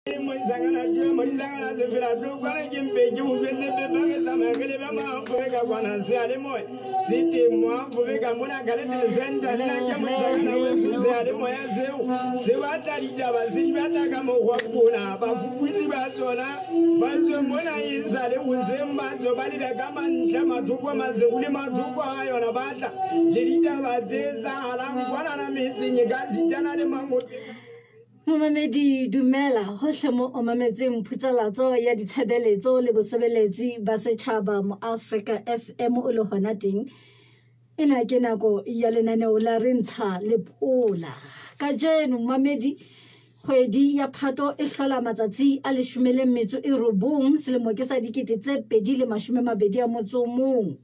Moisangana dua moisangana zefira dogwana kimpe kimubeze bebe zamagele bama fuveka kwana siale moy siti mwa fuveka mona galete zenta na kyamusangana wesu siale moy azeu sewata litaba zibata kama kwakuna bafukuzi bazona bazo mona izale uzemba zo balida kama njama tukwa mazekule matukwa ayo na bata lilitaba zeza halangwana na mitsinye gazi tana le mango Mamedi dumela hohle mo o mametseng phutsalatso ya ditshebeletso le bosebeletsi ba setjhaba mo Africa FM o le hona teng ena ke nako ya lenaneo la re ntsha lepola ka jeno mamedi kgwedi ya Phato e hlola matsatsi a 19 selemo ke sa 2021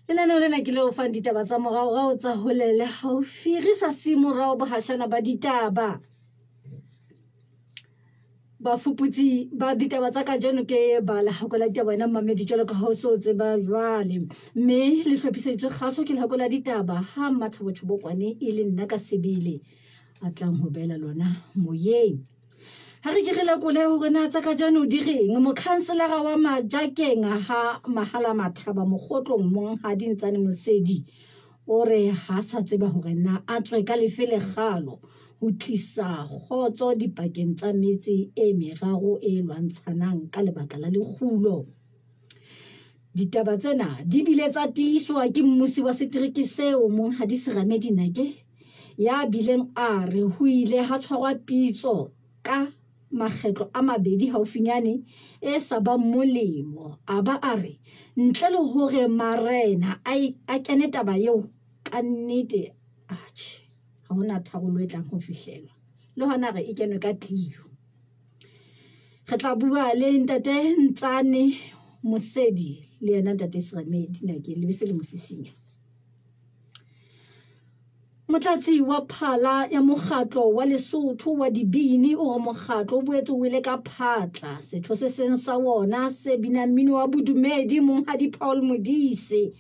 lenaneo lena ke leo fang ditaba tsa morao tsa holele haufi re sa si morao bahashana ba ditaba ba fuputsi ba ditaba tsa ka jeno ke ba la hakola ditaba ena mamedi jalo ka hoso tse ba jwale mme le hlophisitswe kgaso ke hakola ditaba ha Mathabo Chobokwane e le nna ka sebele a tlang ho bela lona moyeng ha re ke re lekole hore na tsa ka jeno di reng mokhanselara wa Majakeng ha Mahala Mathaba Mogotlong Monghadi Ntsane Mosedi o re ha sa tseba hore na a tswe ka lefele galo ho tlisa khotso dipakeng tsa metsi e meraro e lwantshanang ka lebaka la lekgulo. Ditaba tsena di bile tsa tiiswa ke mmusi wa setereke seo Monghadi Serame Dinake ya bileng a re ho ile ha tshwarwa pitso ka makgetlo a mabedi haufinyane e sa ba molemo a ba a re ntle le hore marena a kene taba eo ka nnete atjhe ha hona tharollo e tlang ho fihlelwa le hona re e kenwe ka tiyo re tla bua le ntate Ntsane Mosedi le yena ntate Serame Dinake le bese le mosisinya Motlatsi wa phala ya mokgatlo wa Lesotho wa dibini o mokgatlo o boetse o ile ka phatla setho se seng sa wona se bina mmino wa bodumedi Monghadi Paul Modise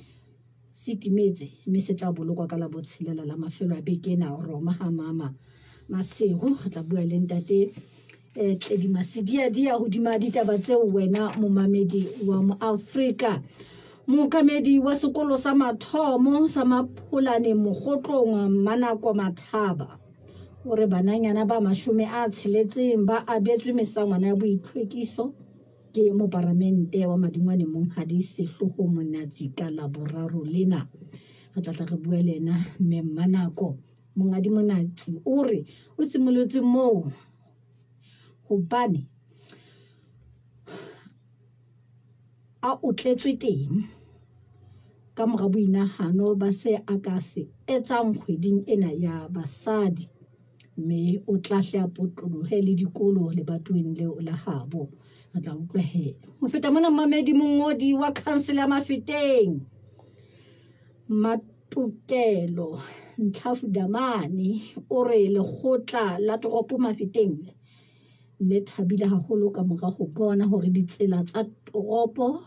sitimetse mme se tla bolokwa ka la botshelela la mafelo a beke na Roma ha mama Masego re tla bua le ntate Tledi Masidia dia hodima ditaba tseo wena momamedi wa mo Afrika Mokamedi wa sekolo sa mathomo sa Mapholane Mogotlong Manako Mathaba o re bananyana ba 16 ba abetswe mesangwana ya boitlhwekiso ke mo parlamente wa Madingwane Monghadi Sehloho Monatsi ka laboraro lena re tla re bua le ena mme Manako Monghadi Monatsi o re o simolotse mo hobane a o tletswe teng ka mora boinahano ba se a ka se etsang kgweding ena ya basadi mme o tla hlea potlolohe le dikolo le batweng leo la habo re tla utlwa he ho feta mona mamedi mongodi wa council ya Mafeteng Matukelo Ntlhafu Damane o re lekgotla la toropo Mafeteng le thabile haholo ka mora ho bona hore ditsela tsa toropo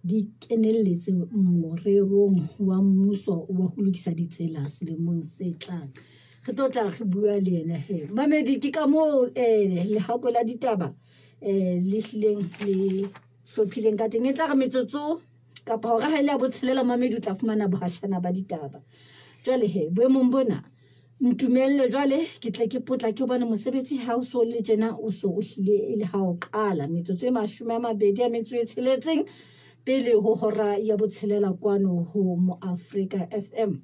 di kenelletse morerong wa mmuso wa ho lokisa ditsela selemong se tlang re tla re bua le ena he mamedi ke ka mo le hako la ditaba le hlileng le hlophileng ka teng e tla re metsotso kapa hore ha ile a botshelela mamedi o tla fumana bohashana ba ditaba jwale he boemong bona ntumelle jwale ke tle ke potla ke bana mosebetsi ha o so le jena o so o hlile le ha o qala metsotso e 26 pele ho hora ya botshelela kwano ho mo Africa FM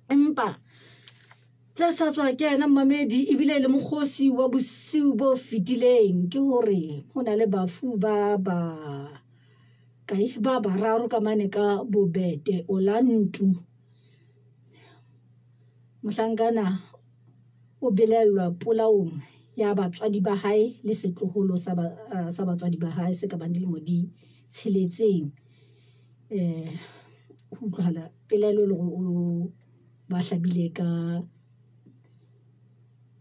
empa tsa sa tswa ke ena mamedi ebile le mokgosi wa bosiu bo fitileng ke hore hona le bafu ba bararo ka mane ka Bobete Olantu Mohlankana o belelwa polaong ya batswadi ba hae le setloholo sa batswadi ba hae se ka bang dilemo di tsheletseng ho utlwala pelelo le o ba hlabile ka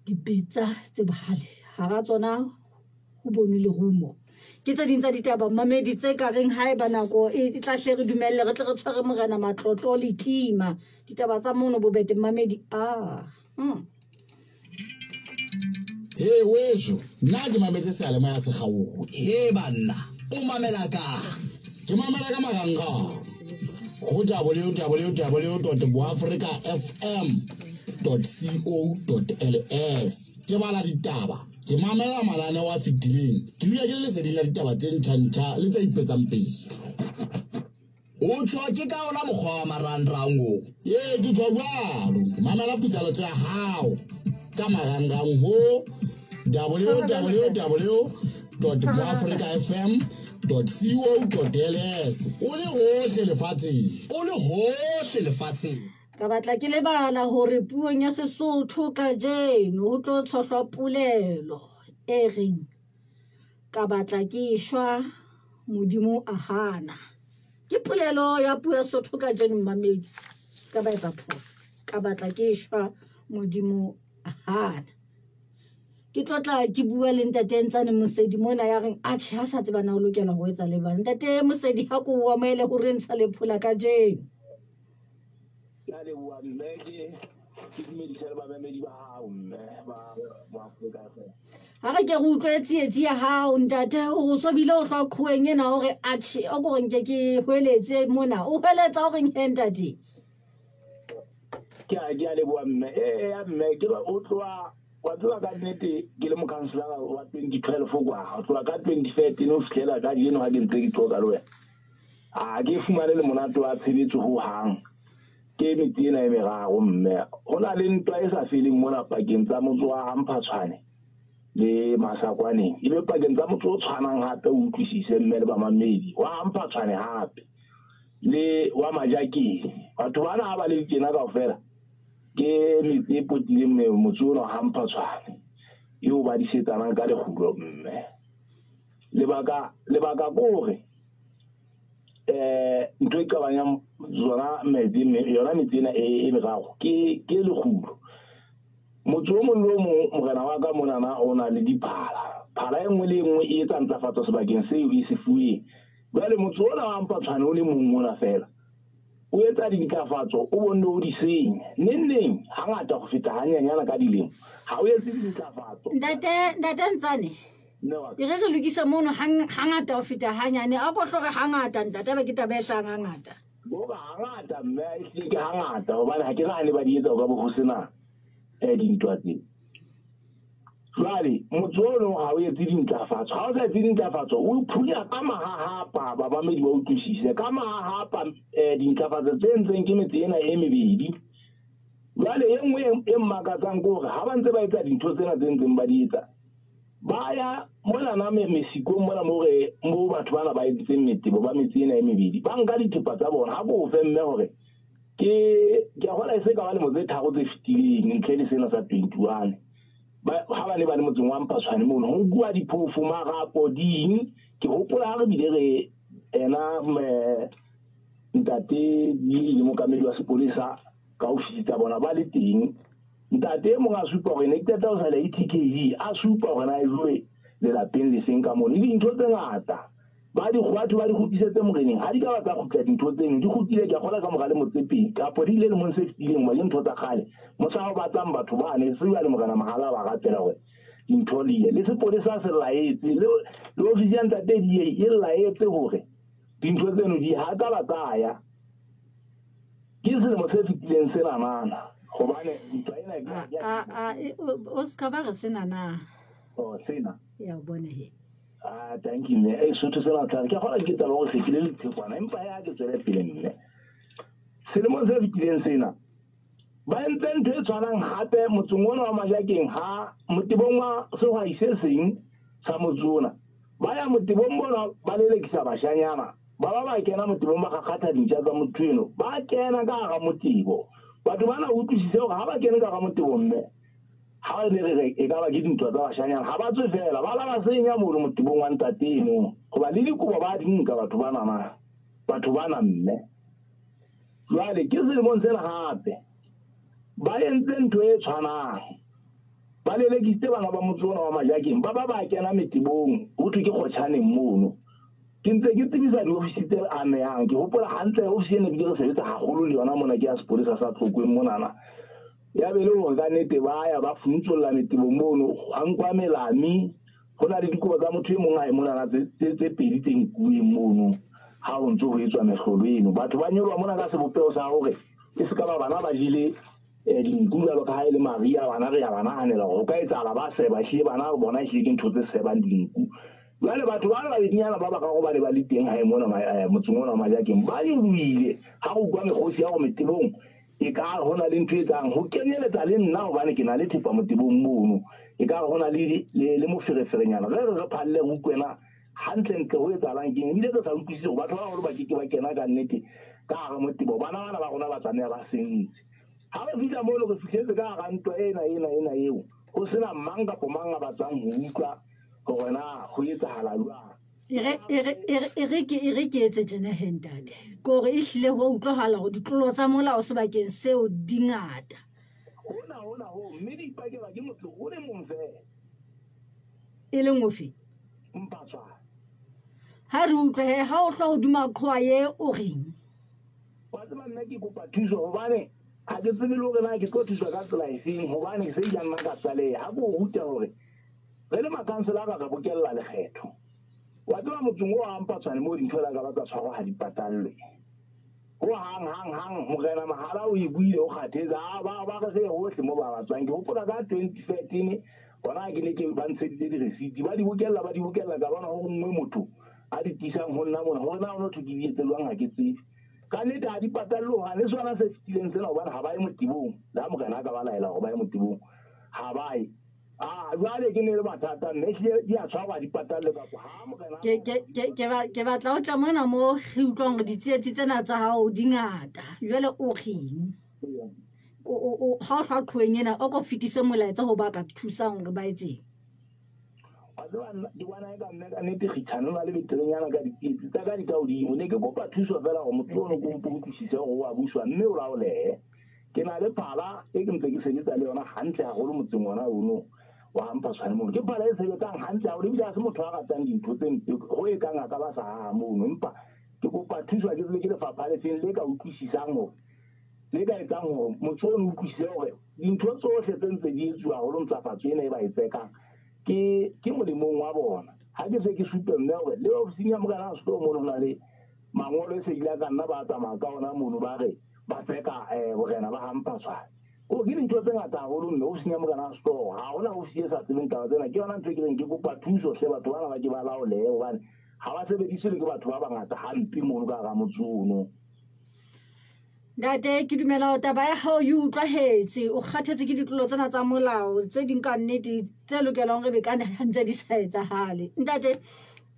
dipitsa tse bohale ha ba tsona ho bonwe le rumo ke tsa ding tsa ditaba mamedi tse ka reng hae ba nako e tla hle re dumelle re tle re tshware morena Matlotlo le tima ditaba tsa mono Bobete mamedi He weso, nna ke mametse sealemoya se gago. He banna, o mamela ka. Ke mamela ka marangrang. Go www.boafricafm.co.ls. Ke bala ditaba. Ke mamela malane wa fitileng. Ke dula ke le leseding la ditaba tse ntšha le tse ipetsang pele. O tšhoke ka ona mokgwa wa marangrang o. Ye ke tšwa jalo. Mamela putsaletso ya hao ka marangrang ho www.boafricafm.co.ls. O le hohle lefatsheng. Ka batla ke lebala hore puong ya Sesotho ka jeno ho tlo tshohlwa polelo e reng ka batla ke shwa modimo a hana. Ke polelo ya puo ya Sesotho ka jeno mmamedi ka ba etsa phoso. Ka batla ke shwa modimo a hana. Ke tlotla ke bua le ntate Ntsane Mosedi mona ya reng a tjha sa tseba na o lokela ho etsa le bana. Ntate Mosedi ha ko wa maele ho re ntsha le phola ka jeno. Le bua mmeke ke dumedisele ba memedi ba hao mme ba Afrika fela. Ha re ke go utlwe tsietsi ya hao ntate o so bile o hloa qhoeng ena hore a tjhe o go reng ke hweletse mona o hweletsa o reng he ntate Ke a le bua mme ya mme ke o tloa wa tloa ka nnete ke le mokhanselara wa 2012 kwa o tloa ka 2013 o fihlela ka dino ha ke ntse ke tloka le wena a ke fumane le monato wa tshebetso ho hang ke metsi ena e meraro mme ho na le ntwa e sa feleng mona pakeng tsa motso wa Mphatshwane le Masakwaneng e be pakeng tsa motso o tshwanang hape o utlwisise mme le ba mamedi wa Mphatshwane hape le wa Majakeng batho bana ha ba le tsena kaofela ke metsi e potileng motso ona wa Mphatshwane eo ba di setsanang ka lekgulo mme lebaka gore ntho e kabanyang zona metsi yona metsi ena e meraro ke lekgulo motho o mong le o mong morena wa ka monana o na le diphala e nngwe le nngwe e etsa ntlafatso sebakeng seo e se fuweng jwale motho ona wa Mphatshwane o le mong mona fela o etsa dintlafatso o bonne o di senya neng hangata go feta hanyanyana ka dilemo ha o etse dintlafatso ntate Ntsane e re lokisa mono hangata o feta hanyane a go hlore hangata ntate ba ke taba e hlang hangata bo ba hangata mme e ke hangata hobane ha ke rane ba di etsa ka bo sena dintwa tse jwale motho ono ha o etse dintlafatso ha o sa etse dintlafatso o phula ka mahahapa ba bamedi ba utlwisise ka mahahapa dintlafatso tse ntseng ke metsi ena e mebedi jwale e nngwe e mmakatsang gore ha ba ntse ba etsa dintho tsena tse ntseng ba di etsa ba ya mona na mesikong mona mo batho bana ba etseng metebo ba metsi ena e mebedi ba nka dithepa tsa bona ha bo fe mme hore ke a gola se ka ba le motse tharo tse fitileng ntle le sena sa 21 ha ba ne ba le motseng wa Mphatshwane mono ho bua diphofu marapo ding ke hopola ha re bile re ena ntate le mokamedi wa sepolesa ka ofisi tsa bona ba le teng ntate mo ga supa gore ne ke tata o sa le TKE a supa gore na e jwe le lapeng le seng ka mona le dintho tse ngata ba di gotisetse moreneng ha di ka batla go tla dintho tseno di gotile ke gola ka mogale motsepeng ka po di le mo se fitileng ba dintho tsa kgale mo sa go batlang batho ba ne se ba le mogana mahala ba gatela gore dintho le sepolesa se laetse le ofisi ya ntate e laetse gore dintho tseno di ha ka bataya ke se mo se fitileng se nanana gobane ntwa ena o ska ba re sena na sena ya bone he thank you ne Sotho se la tla ke gola ke tla go se ke le tshekwana empa ya ke tswele pele nne se le mo se fitileng sena ba ntse ntho e tshwanang hape motsong ona wa Majakeng ha motibong wa sehwai se seng sa motsona ba ya motibong bona ba lelekisa bashanyana ba kena motibong ba gakgatha dintja tsa motho eno ba kena ka ga motibo batho bana utlwisise gore ha ba kene ka ga motibong mme ha ne re e ka ba ke dintwa tsa bashanyana ha ba tswe fela ba la ba senya mo motibong wa ntate eno goba le dikobo ba di nka batho bana mme jwale ke se mo ntsena hape ba entse ntho e tshwanang ba lelekiste bana ba motsona wa Majakeng ba kena metibong ho thwe ke Kgotjhaneng mono ke ntse ke tsebisa diofisi tse amehang ke hopola hantle ofisi ene bile re sebetsa haholo le yona mona ke ya sepolesa sa Tlokweng monana ya be le hore ka nnete ba ya ba funtsolla metebong mono a nkwa melami go na le dikobo tsa motho e mongwe a e monana tse pedi tse nkuweng mono ha o ntse ho etswa mehlolo eno batho ba nyolwa mona ka sebopeo sa hore e se ka ba bana ba jile dinku jalo ka ha e le maria bana re ya bana hanela go ka etsala ba seba shie bana bona e hleke ntho tse sebang dinku jwale batho ba le babedinyana ba baka go ba le ba le teng ha e mona motseng ona wa Majakeng ba le buile ha go kwa mekgosi ya go metebong e ka hona le ntho e tsang ho kenyeletsa le nna hobane ke na le thipa motebong mono e ka hona le mofereferenyana re phalle go kwena hantle ho etsalang ke ebile ke sa utlwisise go batho ba hore ba ke ba kena ka nnete ka hare motebo bana ba rona ba tsamaya ba sentse ha re fihla mo le go fihletse ka hara ntwa ena eo go sena mang kapo mang a batsang ho utlwa gore na go etsahala jwang e re ke etse tjena hentate kore e hlile ho utlwahala go ditlolo tsa molao sebakeng seo di ngata hona ho mme di ipakela ke motho o le mong fela e leng ofe Mpatswa ha re utlwa ha o hlo hodima qhwa ye o reng wa tseba nna ke kopa thuso hobane ha ke tsebe le hore na ke tlo thuswa ka tsela efeng hobane ke se ja nna ka tsaleha ha ko ruta hore re le makhanselara re bokella lekgetho wa tseba motseng o a Mpatswane mo dintho la ka ba tsa tshwaro ha di patallwe ho hang morena Mahala o e buile o kgathetse ba re se hohle mo ba batswang ke hopola ka 2013 bona ke ne ke ba ntsheditse di receipt ba di bokella ka bona ho nngwe motho a di tisang ho nna mona hore na o no thuki di etselwang ha ke tsebe ka nnete ha di patallo ha le sona se fitileng sena hobane ha ba ye motibong la morena ka ba laela hore ba ye motibong ha ba ye jwale ke ne le mathata mme di a tshwarwa di patalle kapo ha morena ke batla o tla mona mo re utlwang gore ditsietsi tsena tsa hao di ngata jwale o reng o ha o hla qhweng ena o ko fetise molaetsa ho ba ka thusang gore ba etseng di bona ka nna ka nnete khitshana na le betelenyana ka ditsietsi tsa ka di ka hodimo ne ke kopa thuso fela go motho ono ko utlwisise gore wa buswa mme o laolehe ke na le phala e ke ntse ke sebetsa le yona hantle haholo motseng ona ono wa Mpatswane mono ke phala e sebetsang hantle haholo ebile ha se motho a ratang dintho tse mpe go e kang a ka ba sa haha mono empa ke kopa thuso ke tsebe ke lefapha le feng le ka utlwisisang gore le ka etsang gore motho ono utlwisise gore dintho tsohle tse ntse di etsuwa haholo ntlafatso ena e ba e tsekang ke molemong wa bona ha ke se ke supe mme gore le ofising ya morena Seto mono na le mangolo e se ile ka nna ba tsamaya ka ona mono ba re ba tseka borena ba Mpatswane o ke dintho tse ngata haholo mme ofising ya morena Seto ha hona ofisi e sa tsebeng taba tsena ke yona ntho e ke reng ke kopa thuso hle batho bana ba ke ba laolehe hobane ha ba sebedise le ke batho ba bangata hampe mono ka hara motse ono Date ke dumela taba ya hao e utlwahetse o kgathetse ke ditlolo tsena tsa molao tse ding ka nnete tse lokelang re be ka ntse di sa etsahale ntate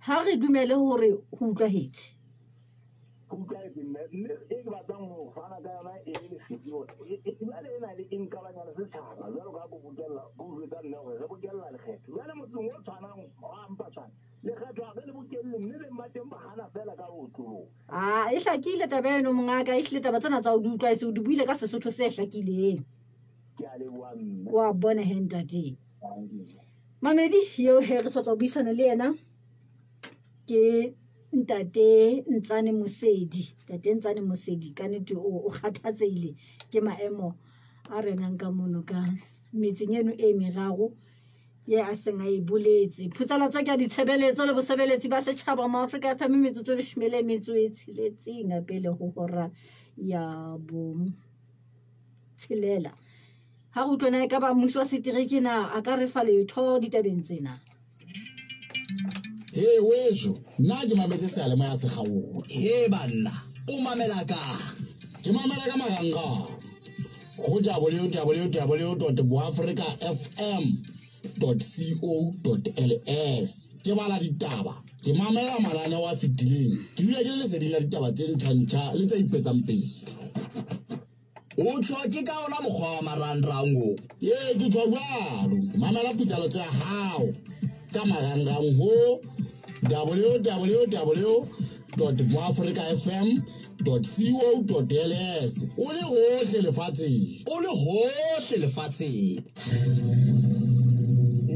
ha re dumele hore ho utlwahetse mme e ke batlang ho fana ka yona e le sefio e ba le ena le inkabanyana setjhaba jwalo ka go bokella go jwetsa nne hore re bokella lekgetho jwale motseng o tshwanang wa Mpatswane lekgetho ha re le bokelle mme le mmateng ba hana fela ka ho tlolo e hlakile taba eno mongaka e hlile taba tsena tsa o di utlwaetse o di buile ka Sesotho se hlakileng ke a leboha mme wa bona he ntate mamedi yo he re sotsa buisana le yena ke Ntate Ntsane Mosedi ka nnete o kgathatseile ke maemo a renang ka mono ka metseng eno e meraro ye a seng a e boletse phutsalatso ke a ditshebeletso le bosebeletsi ba setjhaba mo Afrika FM metsotso le 16 pele ho hora ya bo tshelela ha go tlona e ka ba mmuso wa setereke na a ka re fa letho ditabeng tsena weso nna ke mametse sealemoya se gago banna o mamela ka ke mamela ka marangrang go www.boafricafm.co.ls ke bala ditaba ke mamela malane wa fetileng ke dula ke le leseding la ditaba tse ntšha le tse ipetsang pele o tshwa ke ka ona mokgwa wa marangrang o ke tshwa jwalo mamela putsalatso ya hao ka marangrang ho www.boafricafm.co.ls o le hohle lefatsheng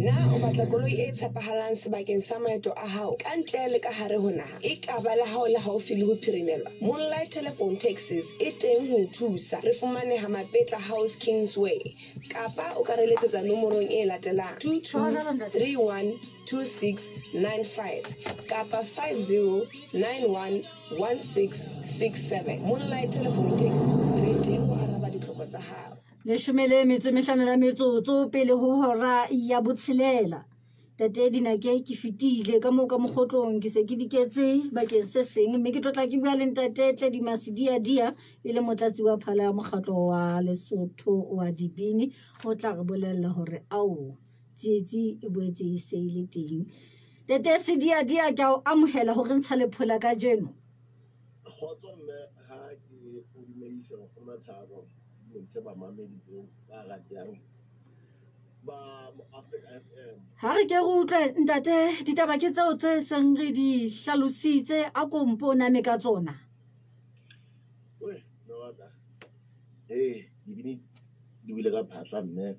Na o batla koloi e tshepahalang sebakeng sa maeto a hao ka ntle le ka hare ho naha e ka ba la hao le haufi le ho phirimelwa? Moonlight Telephone Taxis e teng ho thusa. Re fumaneha Mapetla House Kingsway kapa o ka re letsetsa nomorong e latelang 22312695 kapa 50911667. Moonlight Telephone Taxis re teng ho araba ditlhoko tsa hao. Leshome metso mehlano la metsotso pele ho hora ya botshelela. Tate Dinake ke fitile ka moo ka mokgotlong ke se ke diketse bakeng se seng mme ke tlotla ke bua le Ntate Tledi Masidia dia e le motlatsi wa phala ya mokgatlo wa Lesotho wa dibini o tla re bolella hore ao tsietsi e boetse e se ile teng. Tate Sidia dia ke o amohela hore ntsha lephola ka jeno. Khotso mme ha ke o dumedisa go mathabo ntse ba mamedi ba ratang ba Africa FM. Ha re ke re utlwe Ntate ditaba ke tseo tse seng re di hlalositse a kompo name ka tsona. Oi no da dibini di bile ka phasa mme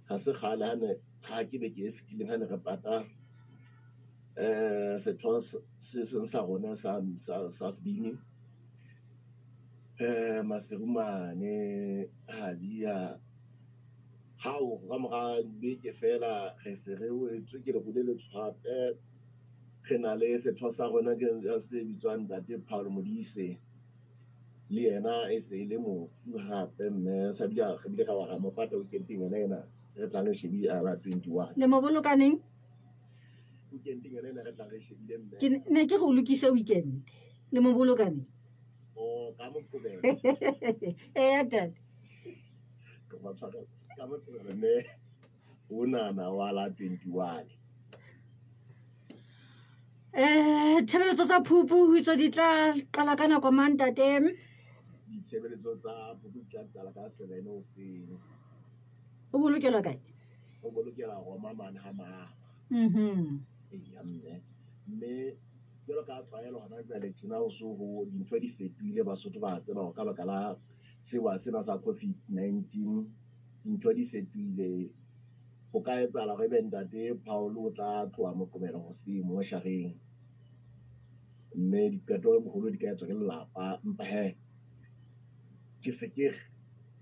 ha se gale ha ne ha ke be ke fitile ha ne re pata setho se sa rona sa bini Maserumane hadia how ga moga beke fela re se re wetswe ke re go le tshwape re na le setho sa rona ke se bitswang Ntate Paul Modise le yena e se ile mo gape mme sa bia ga bile ka wa mo pata o kenting ena re tla le shebi a 21 Le mo bolokaneng o kenting ena re tla re shebile mme ke ne ke go lokise weekend le mo bolokaneng o ka mo pobela Dad ka mo pobela mme una na wala 21 tshebeletso tsa phupu ho itse di tla qala ka nako mang Ntate? ditshebeletso tsa phupu tla tsala ka 7 o feng O bolokelwa kae? o bolokela go mamane ha ma ya mme jalo ka tshwaelo hana jale tsena o so ho dintho di fetile Basotho ba tseba go ka baka la sewa sena sa COVID-19 dintho di fetile go ka etsala go be Ntate Paul o tla tloa mo komela go se mo shareng mme dipeto mogolo di ka etswa ke lelapa mpa ke fekere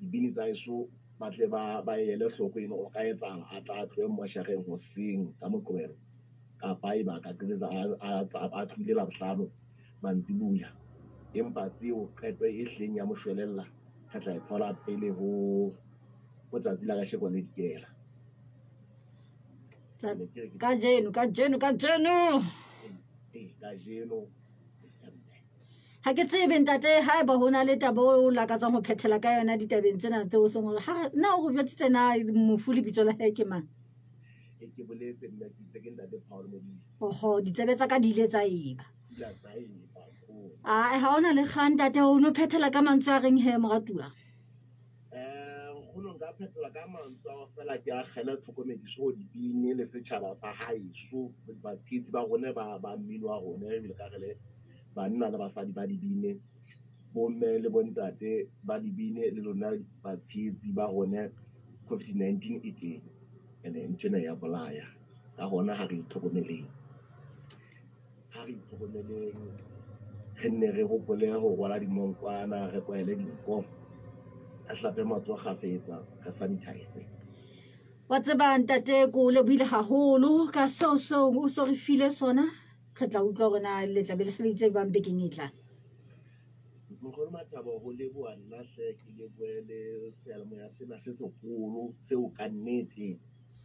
dibini tsa iso ba tle ba ele hloko eno o ka etsala a tla tloe mo shareng go seng ka mo komela kapa ba ka tletsa a tlile la bohlano mantsibuya empa tseo qeto e hleng ya moshwelella ka tla thola pele ho tsatsi la ka sheko le dikela ka jeno ka jeno ha ke tsebe Ntate ha eba hona le taba o lakatsang ho phethela ka yona ditabeng tsena tseo seng hore ha na o jwetsitse na mofu le bitso la hae ke mang? Ke boletse nna ke itse ke Ntate Paul Modise Oho ditebe tsa ka di ile tsa eba la tsai ba ha ona le kgang Ntate o no phethela ka mantswe a reng he moratuwa go no nka phethela ka mantswe a fela ke a gela tlhokomediso dibini le setšhaba sa haeso ba tshitsi ba rone ba mmino wa rone e bile ka gele banna le basadi ba dibine bomme le bontate ba dibine le lona ba tshitsi ba rone COVID-19 e teng ene ntšena ya bolaya ka gona ha re itlhokomeleng re nne re gopole go rwala dimonkwana re kwaele dinko a hlape matsogo gafetsa re sanitize wa tseba Ntate ko lebohile haholo ka seo o so re file sona re tla utlwa rona le tla be le sebeditse bang bekeng e tlang mogolo Mathabo go leboa nna hle ke leboele sealemoya sena se segolo seo ka nnete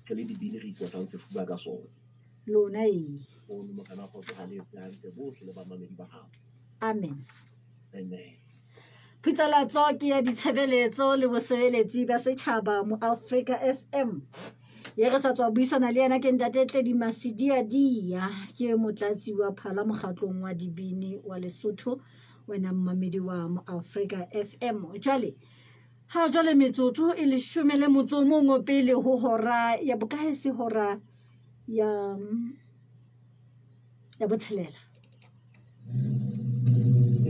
ke le dibini re ikotlang sefuba ka sona lona o mo kana go ga le tsante bohle le ba mamedi ba gago amen amen Pitsalatso ke ya ditshebeletso le bosebeletsi ba setjhaba mo Africa FM ye re sa tswa buisana le yena ke Ntate Tledi Masidia dia ke motlatsi wa phala mokgatlong wa dibini wa Lesotho wena mmamedi wa mo Africa FM jwale ha jwale metsotso e le 11 pele ho hora ya bokae se hora ya botshelela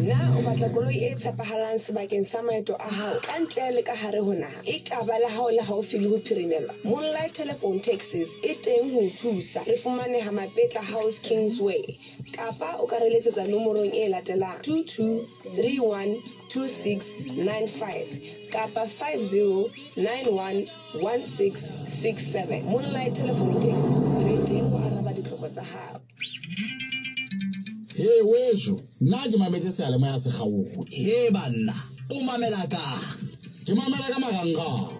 na o batla koloi e tshepahalang sebakeng sa maeto a hao ka ntle le ka hare ho naha e ka ba la hao le haufi le ho phirimelwa Moonlight Telephone Taxis e teng ho thusa re fumaneha Mapetla House Kingsway kapa o ka re letsetsa nomorong e latelang 22312695 kapa 50911667 Moonlight Telephone Taxis re teng ho araba ditlhoko tsa hao. He weso nna ke mametse sealemoya se gaogo he banna o mamela ka ke mamela ka marangrang go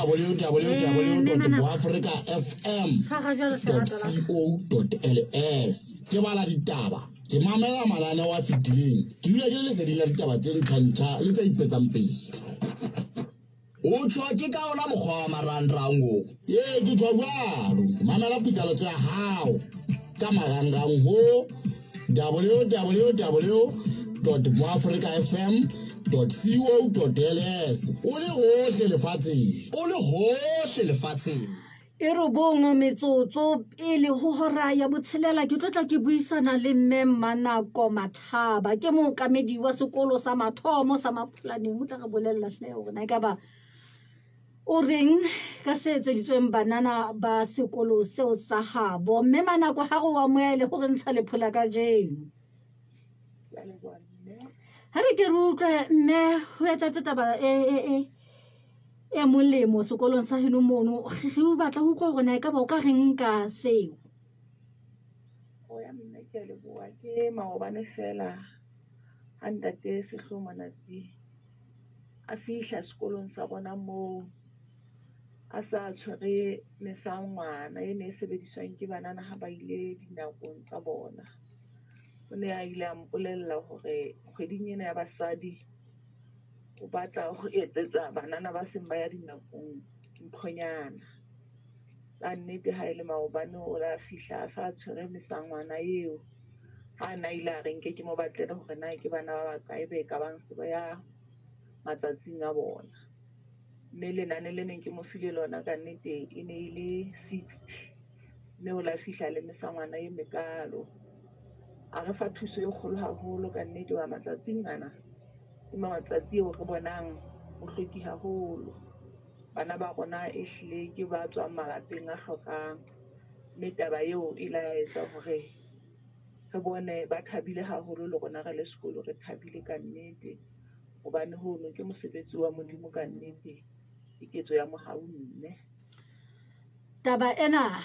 www.africafm.co.ls ke bala ditaba ke mamela malane wa fitileng ke dula ke le lesedi la ditaba tse ntšha le tse ipetsang pele o tshwa ke ka ona mokgwa wa marangrang o ye ke tshwa jalo mamela putsaletso ya hao ka marangrang ho www.moafricafm.co.ls o le hohle lefatsheng e re bong metsotso pele ho hora ya botshelela ke tlotla ke buisana le mme Manako Mathaba ke mookamedi wa sekolo sa mathomo sa Maphulaneng o tla re bolella hle hore na ka ba o reng ka se etseditsweng banana ba sekolo seo sa habo mme Manako ha go wa moele ho re ntsha lephola ka jeno ha re ke rutlwe mme ho etsa taba e molemo sekolong sa heno mono re o batla ho utlwa hore na ka ba o ka reng ka seo o ya mme ke le bua ke maobane fela ha ntate Sehlomanatsi a fihla sekolong sa bona moo a sa tshwere mesangwana e ne e sebediswang ke banana ha ba ile dinakong tsa bona o ne a ile a mpolella hore kgweding ena ya basadi o batla ho etsetsa banana ba seng ba ya dinakong nthonyana ka nnete ha ile maobane o la fihla a sa tshwere mesangwana eo ha na ile a renke ke mo batlele hore na ke bana ba bakae be ka bang se ba ya matsatsing a bona mme lenane le neng ke mo file lona ka nnete e ne ile 60 mme o la fihla le mesangwana e mekalo a re fa thuso e kgolo haholo ka nnete wa matsatsing ana ke matsatsi eo re bonang o hloki haholo bana ba rona e hlile ke ba tswang malapeng a hlokang mme taba eo e la etsa hore re bone ba thabile haholo le rona re le sekolo re thabile ka nnete hobane hono ke mosebetsi wa Modimo ka nnete ketso ya mohaunne taba ena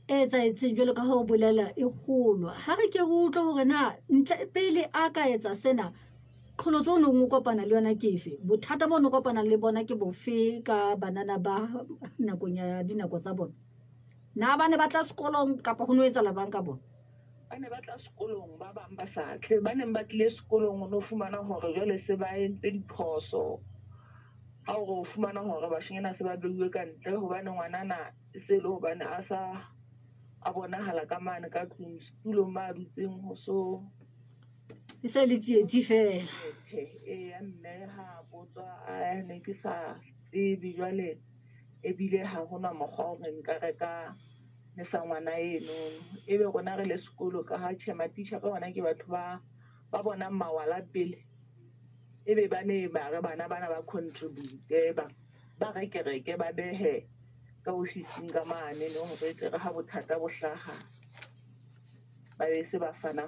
etsa etseng jwalo ka ho bolela e kgolo ha re ke utlwa hore na ntle pele a ka etsa sena qholotso o neng o kopana le yona kefe bothata bo no kopana le bona ke bofe ka banana ba nakong ya dinako tsa bona na ba ne ba tla sekolong kapa ho no etsa la bang ka bona ba ne ba tla sekolong ba bang ba sa tle ba ne ba tlile sekolong no fumana hore jwale se ba entse diphoso ha o fumana hore bashanyana se ba beuwe ka ntle hobane ngwanana se le hobane a sa a bonahala ka mane ka tlung setulong ba dutseng ho so e se le tsietsi fela ya mme ha botswa a ne ke sa tsebe jwale ebile ha hona mokgwa o re nka reka mesangwana eno ebe rona re le sekolo ka ha chematisha ka hona ke batho ba bona mawala pele ebe ba ne ba re bana ba contribute ba reke ba behe ka ofising ka mane no hore tle re ha bothata bo hlaha ba be se ba fana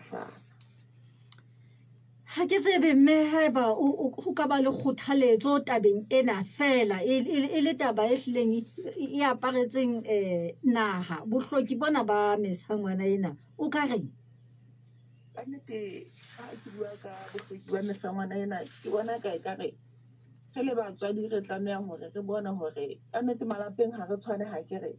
ha ke tsebe mme haeba o ka ba le kgothaletso tabeng ena fela e le taba e hlileng e aparetseng naha bohloki bona ba mesangwana ena o ka reng ka nnete ha ke bua ka bohloki ba mesangwana ena ke bona ka re re le batswadi re tlameha hore re bone hore ka nnete malapeng ha re tshwane ha ke re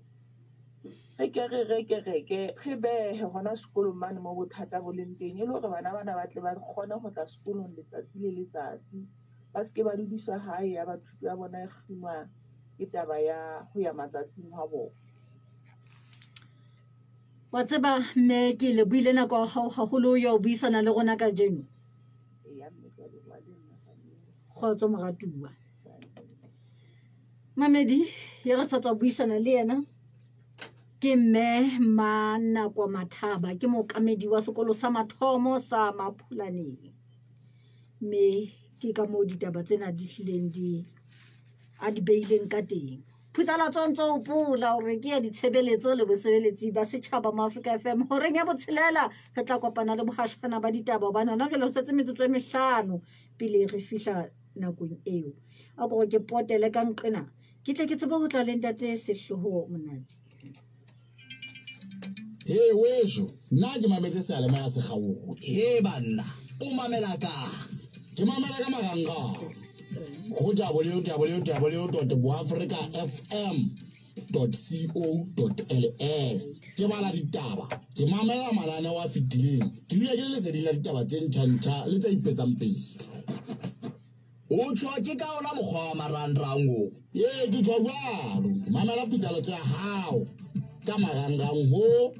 re behe hona sekolong mane mo bothata bo leng teng e le hore bana ba tle ba kgone ho tla sekolong letsatsi le letsatsi ba se ke ba dudiswa hae ya bathuti ba bona e kginwa ke taba ya ho ya matsatsing ha bona wa tseba mme ke le buile nako haholo ya o buisana le rona ka jeno kgotso moratuwa Mamedi ya re sa tswa buisana le yena ke mme Manakwa Mathaba ke mookamedi wa sekolo sa mathomo sa Maphulaneng. Me ke ka mo ditaba tsena di hlileng a di beileng ka teng. Phutsala tsontso o pola hore ke ya ditshebeletso le bosebeletsi ba setjhaba mo Africa FM horeng ya botshelela re tla kopana le bohashana ba ditaba hobane hona re lo setse metsotso e 5 pele re fihla nakong eo. A go ke potele ka nqena ke tle ke tsebe ho tla le ntate Sehloho Monatsi. Wesho nna ke mametse sealema ya Sekgaolo. Banna o mamela ka Ke mamela ka marangrang go www.africafm.co.ls ke bala ditaba ke mamela malane wa fitileng ke dula ke le lesedi la ditaba tse ntšha le tse ipetsang pele. o tshwa ke ka ona mokgwa wa marangrang o Ke tshwa jwalo ke mamela putsaletso ya hao ka marangrang ho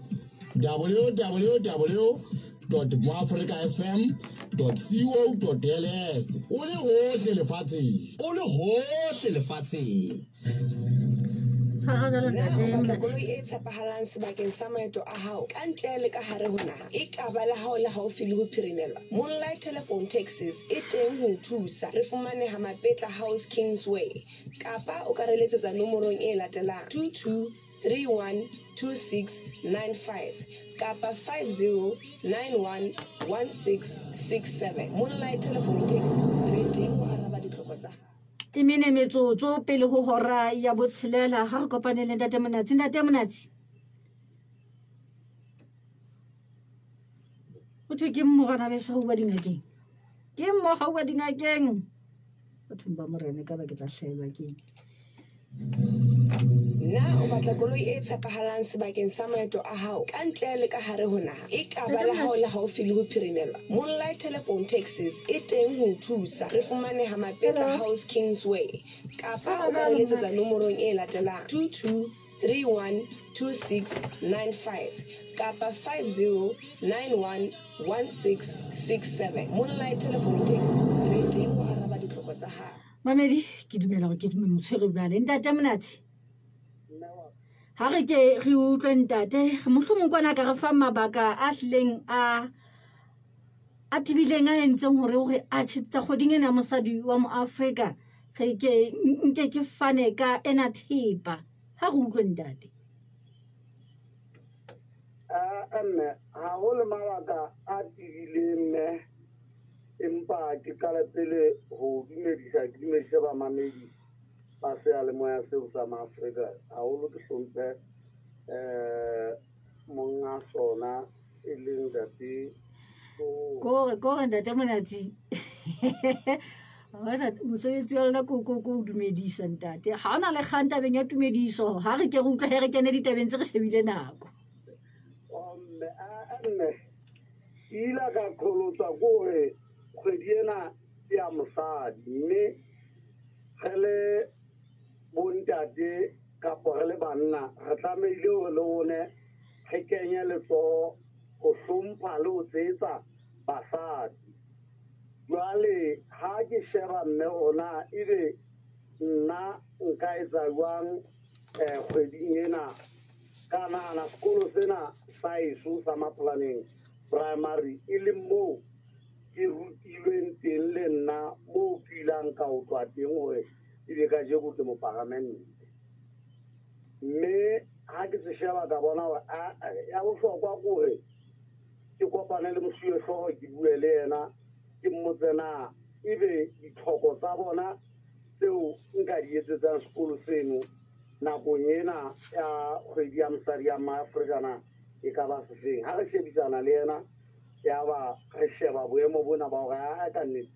www.moafricafm.co.ls o le hohle lefatsheng. na koloi e tshepahalang sebakeng sa maeto a hao ka ntle le ka hare ho naha e ka ba la hao le haufi le ho phirimelwa. Moonlight Telephone Taxis e teng ho thusa. Re fumaneha Mapetla House Kingsway kapa o ka re letsetsa nomorong e latelang 22312695 kapa 50911667. Moonlight Telephone Taxis re teng ho araba ditlhoko tsa hao. Ke mene metsotso pele ho hora ya botshelela ha re kopane le ntate Monatsi. Ntate Monatsi o thwe ke mmogana beso ho ba dingakeng ke mmoga ho ba dingakeng bathong ba morene ka ba ke tla hlaelwa ke na o batla koloi e tshepahalang sebakeng sa maeto a hao ka ntle le ka hare ho naha e ka ba la hao le haufi le ho phirimelwa. Moonlight Telephone Taxis e teng ho thusa. Re fumaneha Mapetla House Kingsway kapa o ka re letsetsa nomorong e latelang 22312695 kapa 50911667. Moonlight Telephone Taxis re teng ho araba ditlhoko tsa hao. mamedi ke dumela gore ke motshwere bjale ntate Monatsi ha re ke re utlwe ntate mohlomong kwana ka re fa mabaka a hlileng a tibileng a entseng hore a tshitsa kgoding ena mosadi wa mo Africa re ke nke ke fane ka ena thipa ha re utlwe ntate. Mme ha ho le mabaka a tibileng empa ke kala pele ho dumedisa ba mamedi ba sealemoya seo sa Maafrika haholo ke hlomphe monga sona e leng ntate ko ntate Monatsi bona mosebetsi wa lona ko dumedisa ntate ha ona le kgang tabeng ya tumediso ha re ke re utlwa re kene ditabeng tse re shebile nako. mme ila ka kholotsa gore kgwedi ena ya mosadi mme ge le bontate kapo re le banna re tlamehile gore le bone ge kenye letsogo go hlompha le go tseetsa basadi. Jwale ha ke sheba mme ona ebe nna nka etsa jwang kgweding ena ka nagana sekolo sena sa eso sa Maphulaneng primary e le moo ke rutilweng teng le nna moo ke ilang ka o tswa teng gore ebe ka jeko ke mopagamente. Mme ha ke se sheba ka bona gore ya bohlokwa kore ke kopane le mosuwehlooho ke bue le yena ke mmotsena ebe ditlhoko tsa bona tseo nka di etsetsang sekolo seno nakong ena ya kgwedi ya mosadi ya Maafrikana e ka ba sefeng. Ha re shebisana le yena ya ba re sheba boemo bona ba gore a ka nnete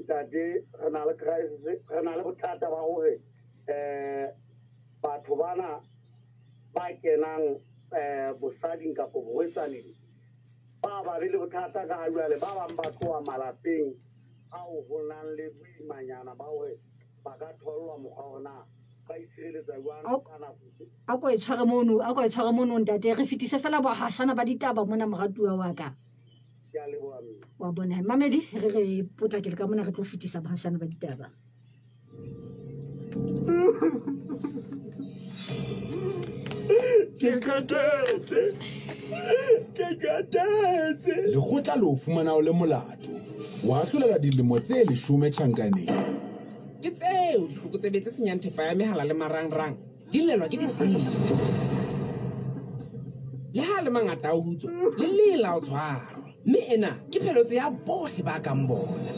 ntate re na le crisis re na le bothata ba gore batho bana ba kenang bosading kapo bohwetsaneng ba be le bothata ka jwale ba bang ba tloa malapeng ao ho nang le boimanyana ba gore ba ka tholwa mokgwa ona ba itshireletsa jwang ka nako a ko e tshware mono ntate re fetise fela bohashana ba ditaba mona moratuwa wa ka ya le bona wa bona mamedi re potlakele ka mona re tlo fetisa bohashana ba ditaba. Ke qetetse. Lekgotla le o fumana o le molato. Wa hlolela dilemo tse 10 tjhankaneng. Ke tseo dihloko tse betse senyang thepa ya mehala le marangrang. Di lelwa ke ditshila. Le ha le mangata a hutswa, le lela o tshwarwa. Mme ena ke phelotse ya bohle ba kang bona.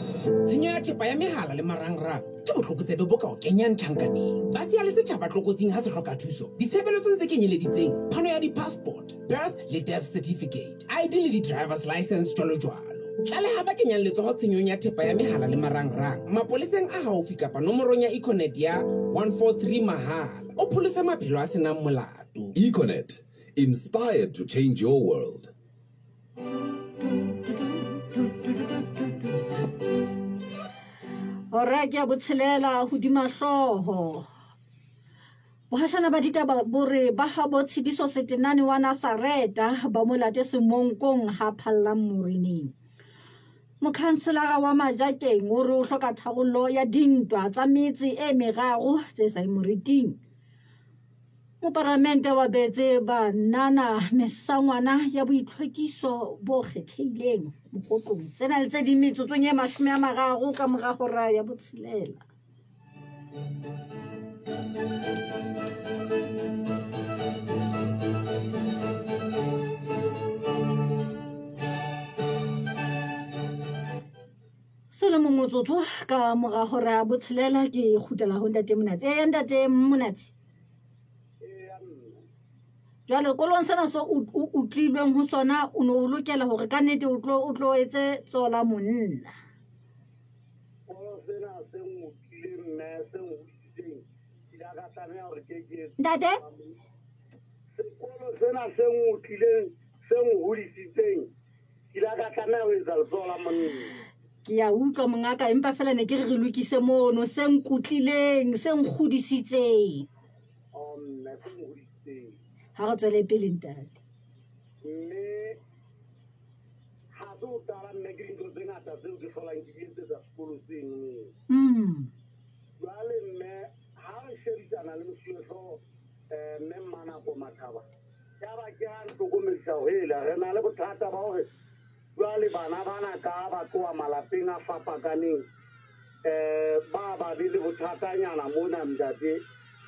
Tshenyo ya thepa ya mehala le marangrang ke bohlokotsebe bo ka o kenyang tjhankaneng. Ba siya le setjhaba tlokotsing ha se hloka thuso. Ditshebeletso tse kenyeleditseng phano ya di-passport, birth le death certificate, ID le di-driver's license jwalo-jwalo. Tlaleha ba kenyang letsoho tshenyong ya thepa ya mehala le marangrang mapoleseng a haufi kapa nomorong ya Econet ya 143 mahala. O pholose maphelo a senang molato. Econet, inspired to change your world. Ora ke a botshelela hodima hloho. Bohashana ba ditaba bore ba habo tshidiso setenane wa Nasareta ba molate semonkong ha phallang moreneng. Mokhanselara wa Majakeng o re o hloka tharollo ya dintwa tsa metse e meraro tse sa imoriting. Moparlamente wa betse ba nana mesangwana ya boitlhwekiso bo kgethehileng mokotlong tsena le tse di metsotsong e 30 ka mora hora ya botshelela. Solomon motsotso ka mora hora ya botshelela ke khutela ho ntate Monatsi. Ntate Monatsi. Jwale kolong sena so o tlilweng ho sona o no lokela hore ka nnete o tlo etse tsola monna. Ntate sekolo sena se o tlileng se o hodisitseng ke la ka tlameha ho etsa tsola monna. Ke ya utlwa mongaka empa fela ne ke re lokise mono se nkutlileng se nkgodisitseng. Nna se ngodisitseng. Ha re tswele pele ntate. Mme ha so tala mme ke dintho tse ngata tseo ke hlolang ke di etsetsa sekolo seno. Jwale mme ha re shebisana le mosuwehlooho mme Mmanako Mathaba ya ba ke a ntlokomedisa ho hela re na le bothata ba hore jwale bana bana ka ba tloha malapeng a fapakaneng ba le bothatanyana mona ntate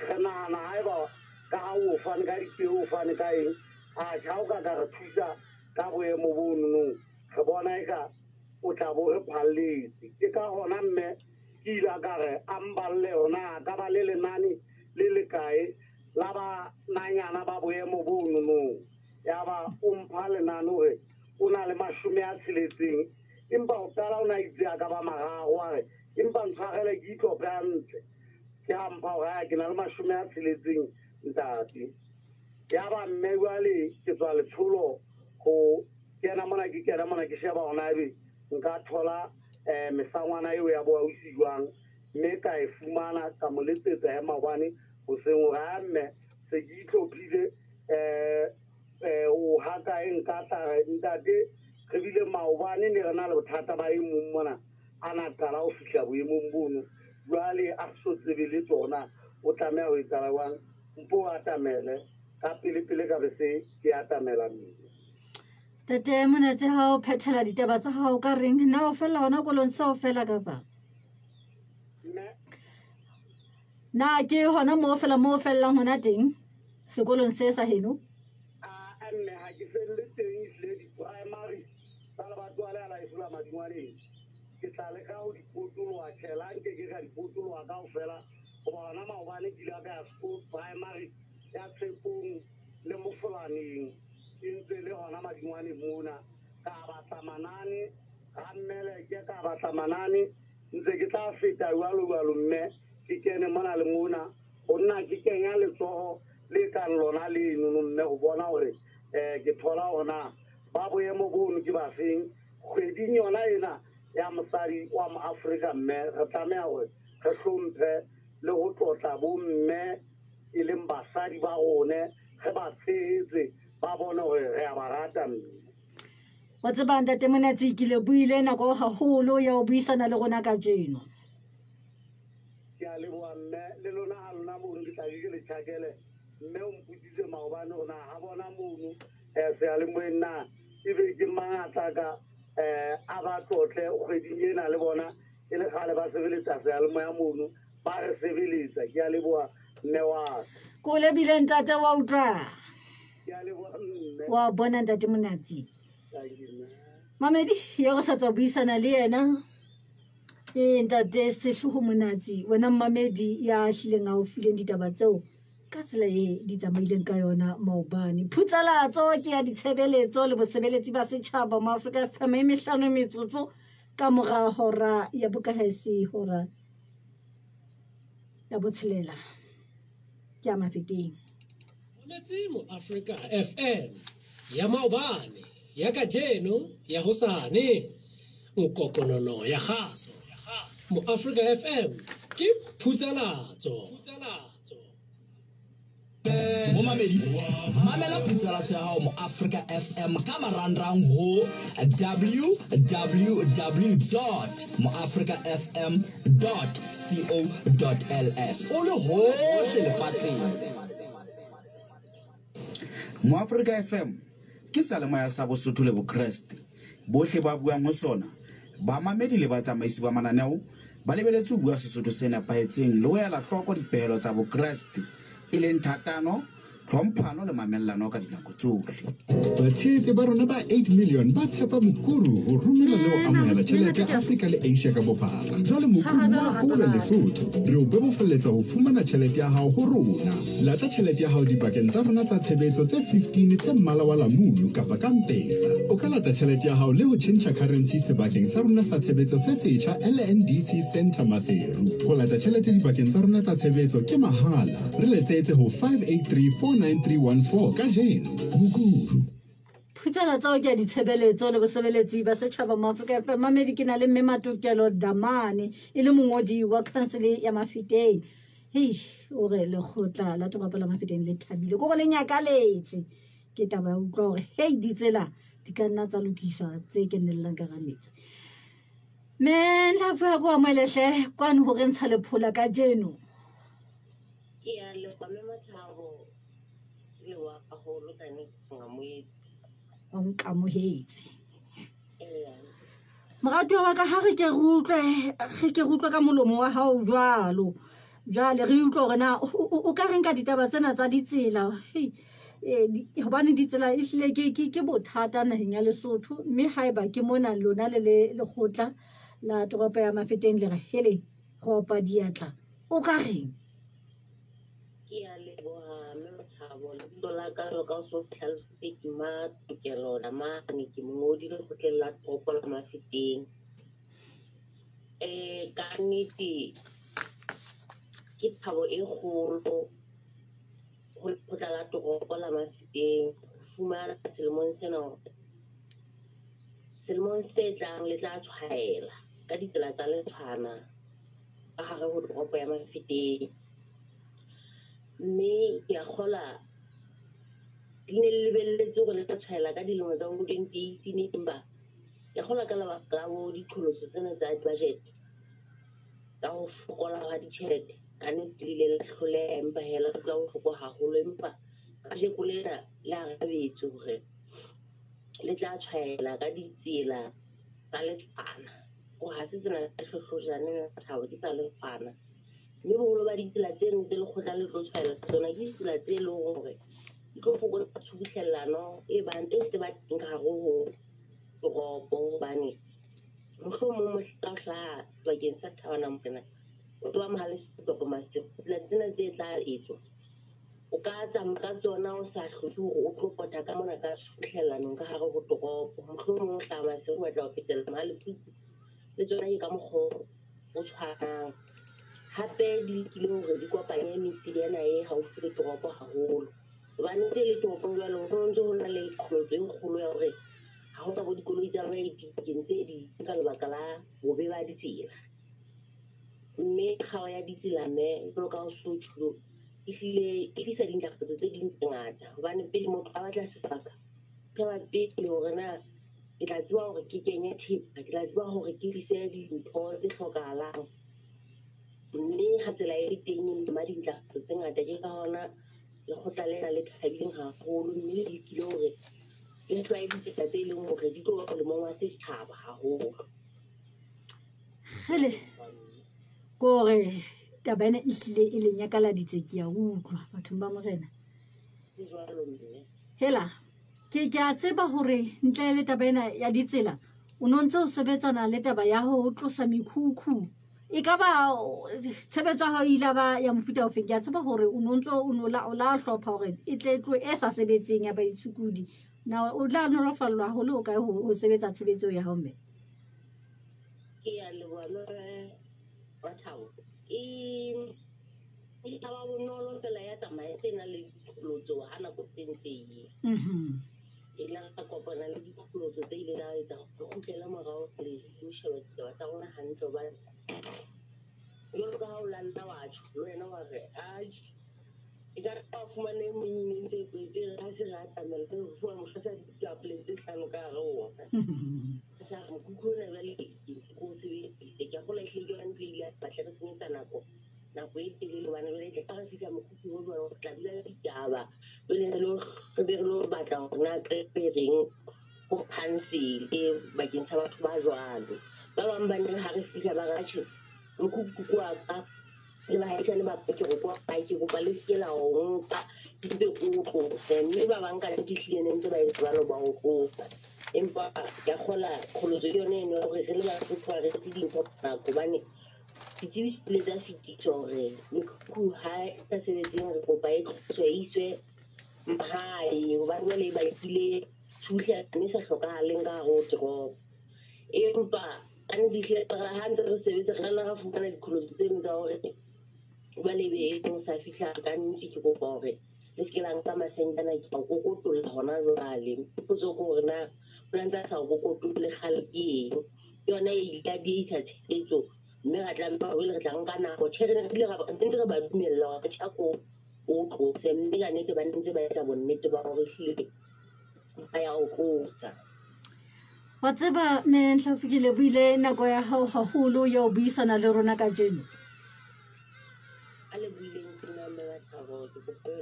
re nahana haeba ka ha o fane ka dipeo o fane ka eng a tjha o ka re thusa ka boemo bono re bona eka o tla bo re phalletse ke ka hona mme ke ila ka re a mballe hona ka ba le lenane le le kae la ba nanyana ba boemo bono ya ba o mpha lenane hore o na le 60 empa o tala o na itse ka ba mararo a re empa ntshwarele ke itlo ka ntle ke a mpha hore ke na le 60 ntate ya ba mme jwale ke tswa letsholo go kena mona ke sheba hona ebe nka thola mesangwana eo ya bo ausi jwang mme ka e fumana ka mo letsetsa ya mabane go seng ga mme se ke itlhophile o haka e nka tla ntate re bile maobane ne re na le bothata ba e mong mona a na qala ho fihla boemong bono jwale a so tsebe le tsona o tlameha ho etsa jwang mpo a tamele ka pele ka bese ke atamela mme Tate Monatsi ha o phethela ditaba tsa hao ka reng na o fela hona kolong sa o fela ka ba na ke hona mo fela mo fellang hona teng sekolong se sa heno mme ha ke felle teng ile di primary bala ba tswala la isula madingwane ke tla le ka ho dipotolo wa tshela nke ke ga dipotolo wa ka o fela go bona maobane ke la ka school primary ya Tshepong le Mofolaneng ntse le hona madingwane mona ka batla manane ga mmele ke ka batla manane ntse ke tla feta jwalo mme ke kene mona le mona o nna ke kenya letsoho le ka lona le no mme go bona hore ke thola ona ba boemo bono ke ba feng kgweding yona ena ya mosadi wa Afrika mme re tlameha hore re hlomphe le go tlotla bo mme e leng basadi ba rone ge ba tshetse ba bona hore re a ba rata mme wa tseba Ntate Monatsi ke le buile nako haholo ya o buisana le rona ka jeno ke a leboha mme le lona ha lona mo re tla ke le tshakele mme o mputsitse maobane go na ga bona mono seyalemoyeng na e be ke mangata ka a ba tlotle kgweding ena le bona e le gale ba sebeletsa seyalemoya mono ba re sebeletsa ke a leboa mme wa ko lebile ntate wa utlwa ke a leboa mme wa bona ntate monatsi mamedi ya go sa tswa buisana le yena ke ntate Sehloho Monatsi wena mamedi ya hlileng a o fileng ditaba tseo ka tsela e di tsamaileng ka yona maobane phutsalatso ke ya ditshebeletso le bosebeletsi ba setšhaba mo Afrika FM e mehlano metsotso ka mora hora ya bokahaisi hora ya botshelela ke a mafeteng Metsi mo Africa FM ya maobane ya kajeno ya hosane nkokonono ya khaso mo Africa FM ke phutsalatso mo mamedi mamela phutsalatso ya hao mo Africa FM ka marangrang ho www.moafricafm.co.ls o le hohle lefatsheng. Mo Africa FM ke salemoya sa Bosotho le Bokreste bohle ba buang ho sona ba mamedi le batsamaisi ba mananeo ba lebeletse ho bua Sesotho se nepahetseng le ho ela hloko dipehelo tsa Bokreste e leng thatano tlhomphano le mamellano ka dinako tsohle. Batshehetsi ba rona ba 8 million ba tshepa Mukuru ho romela le ho amohela tjhelete ya Afrika le Asia ka bophara. Jwale Mukuru wa hole Lesotho re o bebofaletsa ho fumana tjhelete ya hao ho rona. Lata tjhelete ya hao dibakeng tsa rona tsa tshebetso tse 15 tse mmala wa lamunu kapa ka M-Pesa. O ka lata tjhelete ya hao le ho tjhentjha currency sebakeng sa rona sa tshebetso se setjha LNDC Center Maseru. Ho lata tjhelete dibakeng tsa rona tsa tshebetso ke mahala. Re letsetse ho 5834914 ka jeno. Mukuru phutsalatso ke ya ditshebeletso le bosebeletsi ba setjhaba mo Afrika FM mamedi ke na le mme Matokelo Damane e le mongodi wa council ya Mafeteng. Hei o re le khotla la toropo la Mafeteng le thabile go le nyakaletse ke taba ya utlwa gore hei ditsela di ka nna tsa lokisa tse ke nnellang ka rametse men la fa go amelehle kwano ho re ntsha le phola ka jeno ke ya le kwa me mathabo le wa a go lotane ngamoe on kamohetse morato wa ka ha re ke rutlwe ka molomo wa hao jwalo jwale re utlwa gore na o ka renka ditaba tsena tsa ditsela hobane ditsela e hlile ke bothata naheng ya Lesotho mme haeba ke mona lona le lekgotla la toropo ya Mafeteng le re hele go opa diatla o ka reng ke ya le la ka ka so tlhalose ke Matokelo Damane ke mongodi le khotlela toropo la Mafeteng ka nnete ke thabo e kgolo go khotlela toropo la Mafeteng fumana selemong se tlang le tla tshwaela ka ditsela tsa letshwana ka gare go toropo ya Mafeteng mme ke a kgola di ne le lebelletse go le tshwaela ka dilemo tsa go 2018 empa ya kgola ka lebaka la bo ditlholoso tsena tsa budget ka go fokola ga ditšhelete ka nnete le tlholeha empa hela tla go tlhoko haholo empa ka jeko lena le agabetse gore le tla tshwaela ka ditsela tsa letshwana go ga se tsena tsa tlhotlhojane na thabo di tsa letshwana mme bogolo ba ditsela tseno tse le kgotla le tlo tshwaela tsona ke ditsela tse e leng gore di tlo fokotsa tshubuhlellano e bang e se ba teng ka go toropo gobane mohlomong mo ka hlaha bakeng sa Thabana Mokoena o tlo ba mohale setoko masego ditsela tsena tse tla etswa o ka tsamaya ka tsona o sa hlotse gore o tlo pota ka mona ka tshubuhlellanong ka gare go toropo mohlomong o hlaha masego batla go fetela mahale futsi le tsona ke ka mokgwa o tshwarang hape di lekile gore di kopanye metse ena e gaufi le toropo haholo hobane tse le toropong jwalo go ntse go na le kgolotso e kgolo ya gore ga go na bo dikoloi tsa baeti tse di ka lebaka la bobe ba ditsela mme kgao ya ditsela mme jalo ka go sothulo e tlisa dintlafatso tse dintsi ngata hobane pele motho a batla sebaka ke ba pele gore na ke tla tseba gore ke kenye thepa ke tla tseba gore ke tlise dintho tse tlhokahalang mme ga tsela e teng ma dintlafatso tse ngata ke ka gona lekgotla lena le thabileng haholo mme le lekile hore le tlwaeditse tse e leng hore di tlo ba molemong wa setjhaba haholo. Hele kore taba ena e hlile e le nyakaladitse ke ya utlwa bathong ba morena. Hela ke a tseba hore ntle le taba ena ya ditsela o no ntse o sebetsana le taba ya ho tlosa mekhukhu. E ka ba tshebetso ya hao ile ba ya mofuta o feng? Ke a tseba hore o no ntse o la hlopha hore e tle tlo e sa sebetseng ya baitshukudi. Na o tla nolofallwa haholo o ka ho sebetsa tshebetso ya hao mme? Ke ya lebona wa thao e taba bonolo fela ya tsamaya tsena le ditlotso ha nako tsentse e la ka kopana le ditlotso tse ile la etsa go kgutlela morao le go sheba ditaba tsa rona hantle ba jwalo ka ha o landa batho le wena wa re e ka ba fumane monyeng tse pedi ha se ra tamela go fua mohlasa ditapole tse hlano ka hare ho ona sa mo kukhona ba le go se ke go la hlile ka ntle ile ba tla re senyetsa nako e telele bana ba ile ka re fika mokhuthi ho bona go tla bila ditaba le re lo batla hona trepereng go cancel bakeng sa batho ba jwalo ba bang ba ne ha re fihla ba ga tjhe mokhuthi kwa ka le ba haitane ba ke go kwa ke go ba le skela o nka di o go mme ba bang ka dihlile ntse ba itse ba lo ba go empa ya khola kholozo yone ne gore re le ba go tsware ke di go na go bane ditsebi le tsa fititore mekhu ha ta sebetseng re go ba iswe mahai ba le ba ile thuhla mme sa hlokahaleng ka go tiro empa ane di hle tra ha ntse re sebetsa re na ga fumana dikholozo tse ntse hore ba le be e sa fihla ka ntse ke go gore le se lang ka masentana ke go go tolla hona jwale potso gore na planta sa go go tolle khalki yona e ka di isa tsetso mme ga tla mpa le re tla nka nako tshwere le ga ntse re ba dumella ga tsa ko o tlo se mme ga nete ba ntse ba etsa bonnete ba gore hlile ba ya o tlosa wa tseba me Nhlafikile buile nako ya hao haholo ya o buisana le rona ka jeno ale buile nna me ba tsabo ke go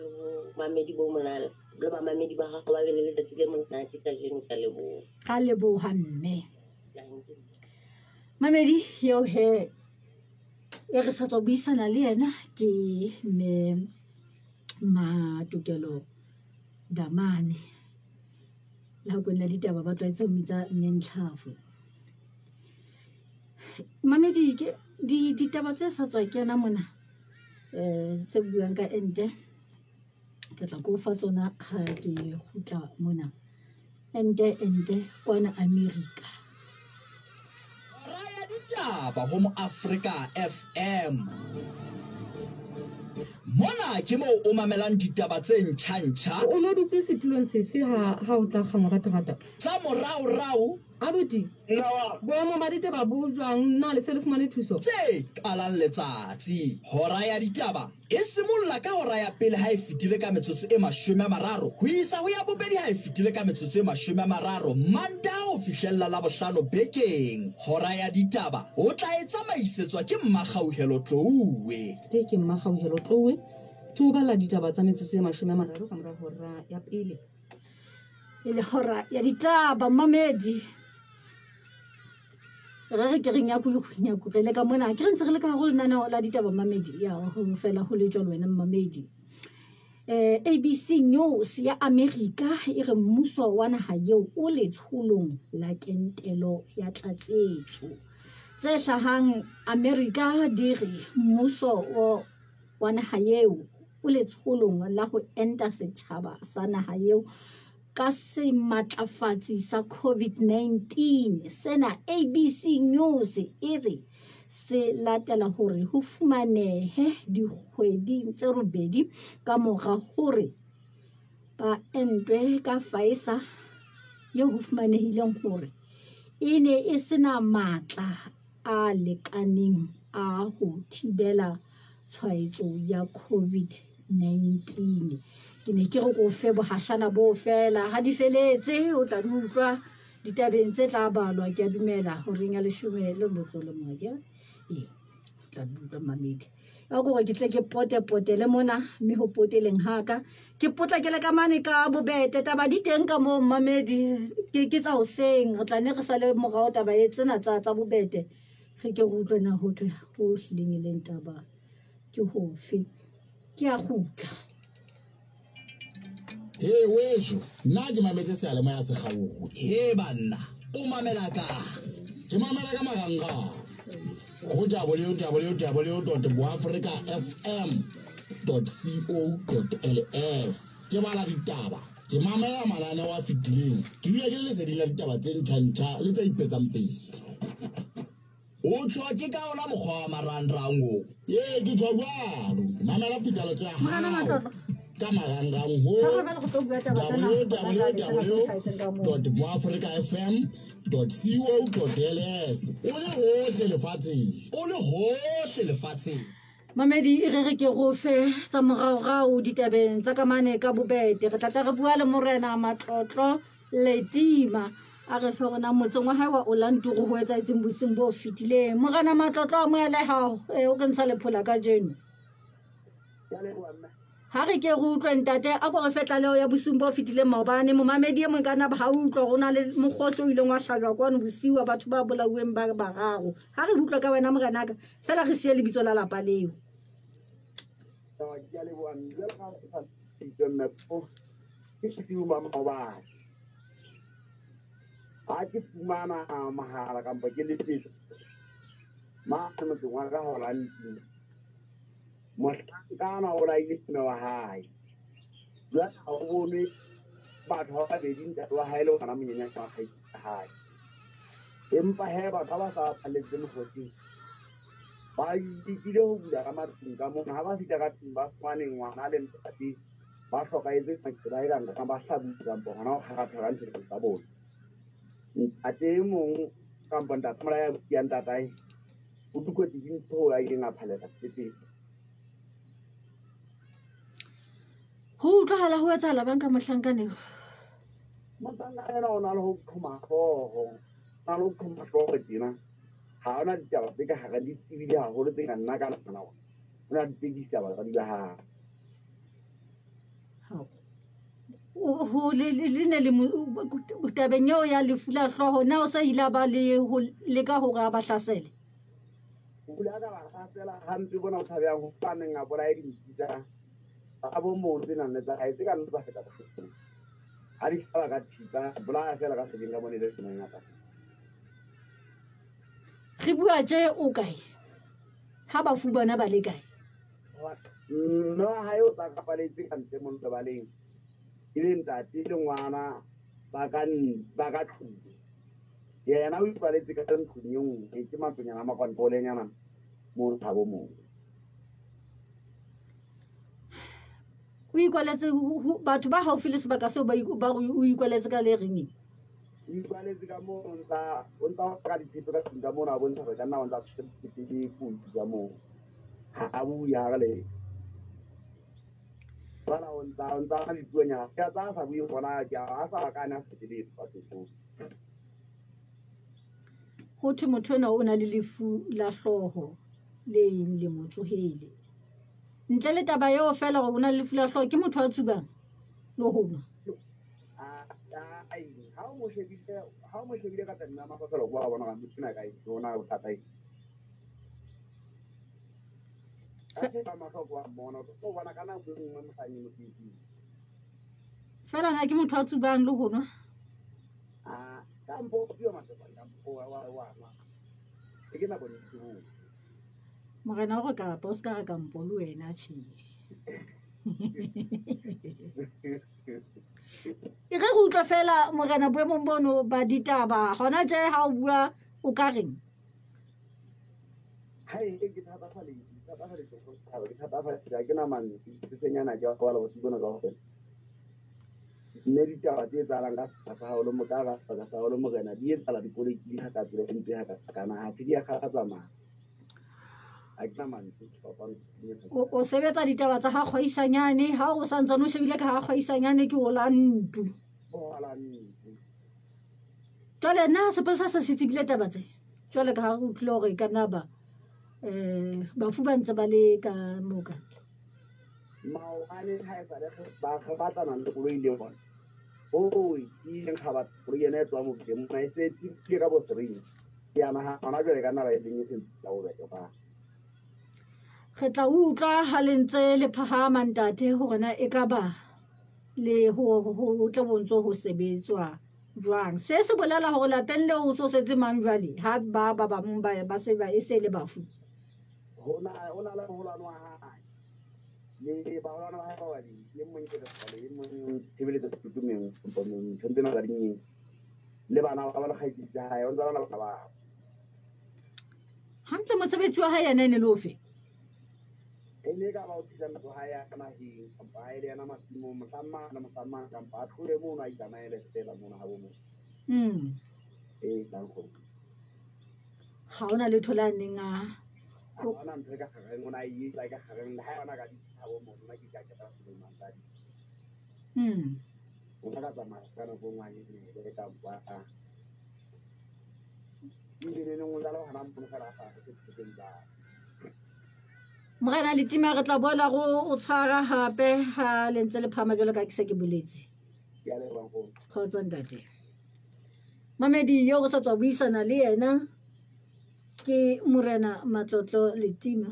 mamedi bo monala le ba mamedi ba ga ba le letsatsi le monna ka jeno ka leboha mme mamedi yo he e re sa tswa buisana le yena ke me Matokelo Damane la go nna ditaba ba tlwaetse ho mitsa Ntlhafo mamedi ke ditaba tse sa tswa kena mona tse buang ka ente ke tla go fa tsona ha ke gutla mona ente kwana America raya ditaba ho mo Africa FM mona ke mo o mamelang ditaba tse ntjha o lo ditse setulong sefe ha o tla ga moratata tsa morao abuti boemo ba ditaba bo jwang na le se le fumane thuso tse qalang letsatsi hora ya ditaba e simolla ka hora ya pele ha e fitile ka metsotso e 30 ho isa ho ya bobedi ha e fitile ka metsotso e 30 Mantaha ho fihlella la bohlano bekeng hora ya ditaba o tla e tsamaisetswa ke Mmagauhelo Tlouwe ke Mmagauhelo Tlouwe tso bala ditaba tsa metsotso e 30 ka mora hora ya pele ile hora ya ditaba mamedi re ke reng ya go le ka mona ke re ntse re le ka go lena la ditaba mamedi ya ho fela go le jalo wena mamedi ABC News ya America e re mmuso wa naha eo o le tsholong la kentelo ya tlatsetso tse hlahang America di re mmuso wa naha eo o le tsholong la ho enta setjhaba sa naha eo ka se matlafatsi sa COVID-19 sena ABC News e re se latela hore ho fumanehe dikgwedi tse 2 ka mora hore ba entwe ka Pfizer yo ho fumanehileng hore e ne e sena matla a lekaneng a ho thibela tshwaetso ya COVID-19 ke ne ke go fe bohashana bo fela ha di feletse o tla utlwa ditabeng tse tla balwa ke a dumela ho ringa 10 le motso le moja tla utlwa mamedi a gore ke tle ke potele mona mme ho poteleng haka ke potlakele ka mane ka bobete taba di teng ka mo Mamedi ke tsa hoseng re tla ne re sale morao taba e tsena tsa bobete ge ke go utlwe na ho thwe ho hlileng le taba ke hofe ke a gutla wesho nna ke mametse sealemoya se gago banna o mamela ka ke mamela ka magangang go www.africafm.co.ls ke bala ditaba ke mamela mananeo a fetileng ke dula ke le leseding la ditaba tse ntšha le tse ipetsang pele o tshwa ke ka ona mokgwa wa marangrang o ke tshwa jalo mamela pitsaletso ya gago ka marangrang ho www.moafricafm.co.ls o le hohle lefatsheng Mamedi e re ke go fe tsa moraorao ditabeng tsa kamane ka bobete re tla re bua le morena Matlotlo Letima a re fe gona motseng wa hae wa Orlando go etsa itseng bosing bo fitileng morena Matlotlo a moele ha o re ntsha lephola ka jeno ha re ke go utlwe ntate a go re fetla leo ya bosing bo fitileng maobane mo Mamedi e mongana ba ha utlwa gona le mogotso o ile ngwa hlajwa kwa no bosiwa batho ba bolauweng ba bararo ha re utlwa ka wena morena ka fela re sie lebitso la lapa leo ha ke fumana mahala kampa ke le tsetso motseng wa ka Orlando mohlankana o la itsene wa hae jwale ha o bone batho ba babedi ntate wa hae le ngwana monyenyane wa kgaitsedi ya hae empa he batho ba sa phaletse mokgotsing ba ikile ho bula ka matlong ka mona ha ba fihla ka tlung ba fumane ngwana le ntate ba hlokahetse matsela e ka ba hlabutsa kampo gona go kgaratlhela ntho tsa bona ntate e mong kampo ntate mola ya bukiang tatae o tukotse ke ntho a ileng a phalela seteng ho utlwahala ho etsahala bang ka mohlankane mohlankana o na le ho qhoma hlooho na le ho qhoma hlooho tjena ha ona ditaba tse ka hara di tsebile haholo tse ka nna ka nna o na ditekisa batswadi ba hae ho le ne le tabeng eo ya lefu la hlooho na o sa hila ba le ka hore a ba hlasele bula ka ba hlasela hampe bona o thabang ho faneng a bola e dintitsa a bo mo tsena nne tsa hae tse ka nna ba feta bohlokong a di hlaba ka thipa bola fela ka seding ka bone le senang ya ka re bua tje o kae ha ba fu bona ba le kae no ha yo tsa kapaletse ka ntle mo ntebaleng ile ntate le ngwana ba ka tlhudi yena o ipaletse ka ntlong e nngwe ke matlonyana a makwantolenyana mo thabo moo o ikwaletse batho ba haufi le sebaka seo ba o ikwaletse ka le reng o ikwaletse ka moo o ntsa ka ditshepe ka tlong ka mona a bontsha gore ka nna o ntsa tshepile kutsi ka moo ha a bue ha re le bana o ntsa ka dituanyana ke a tsaya sa bue gona ke a sa bakane a fetele batho ho thwe motho ena o na le lefu la hlooho le mo tsohele ntle le taba eo fela gore o na le lefu la hlooho ke motho a tsubang le ho nwa ha o mo shebile ka tadima mafafelo kwa bona ga motho na ka ona bothata e fela na ke motho a tsubang le ho nwa morena gore kapa o se ka re kampo le wena tšhee e ge go utlwa fela morena boemong bono ba ditaba gona je ha o bua o ka reng mme ditaba tse etsalang ka gaolo mo ka ga sa gaolo morena di etsala dipoleki ha ka tsela ntse ha ka kana ha di ya ga tsamaya o sebetsa ditaba tsa ga kgwaisanyane ha o sa ntsane o shebile ka ga kgwaisanyane ke Orlando jwale na sepolesa se tsebile taba tse jwale ka ga o tlile gore ka nna ba bafu ba ntse ba le ka moka maoane ha e sale ba kgabatsana le koloi le bona o ke eng kgabat koloi ena e tswa mo ke mo e se ke ka bo three ya na hana jwale ka nna ba e dinyetse la o beke ba re tla utlwa ha le ntse le phahama ntate hore na e ka ba le ho tla bontso ho sebetswa jwang se se bolela hore lapeng le o so setse mang jwale ha ba mong ba se ba e se le bafu hona la holano ha le ba holano ha ba di le mo nke le le mo tebele tsa tutumeng pomong tsentena ga ding le bana ba ba gaitsi ha ya ontsa bana ba hantle mosebetsi wa hae yana ne lofe ene ka ba o tsitsa ntho ha ya kana hi ba ile yana masimo motsamma ka ba tlhole mo na itana ile stela mo na ha bo mo ka go ha ona le tholaneng a ana ntse ka ga ngona yi la ka ga ngna ha ona ka di ha bo mo na ki ka ka se mo mantadi ona ka ba ma kana go ngwa ni le ka bua a ile ne ngwa la hana mo fela fa se se ba Morena le tima re tla boela go o tshwara hape ha le ntse le phama jalo ka ke se ke boletse ya le ba go khotsa ntate Mamedi yo go sa tswa buisana le yena ke Morena Matlotlo le tima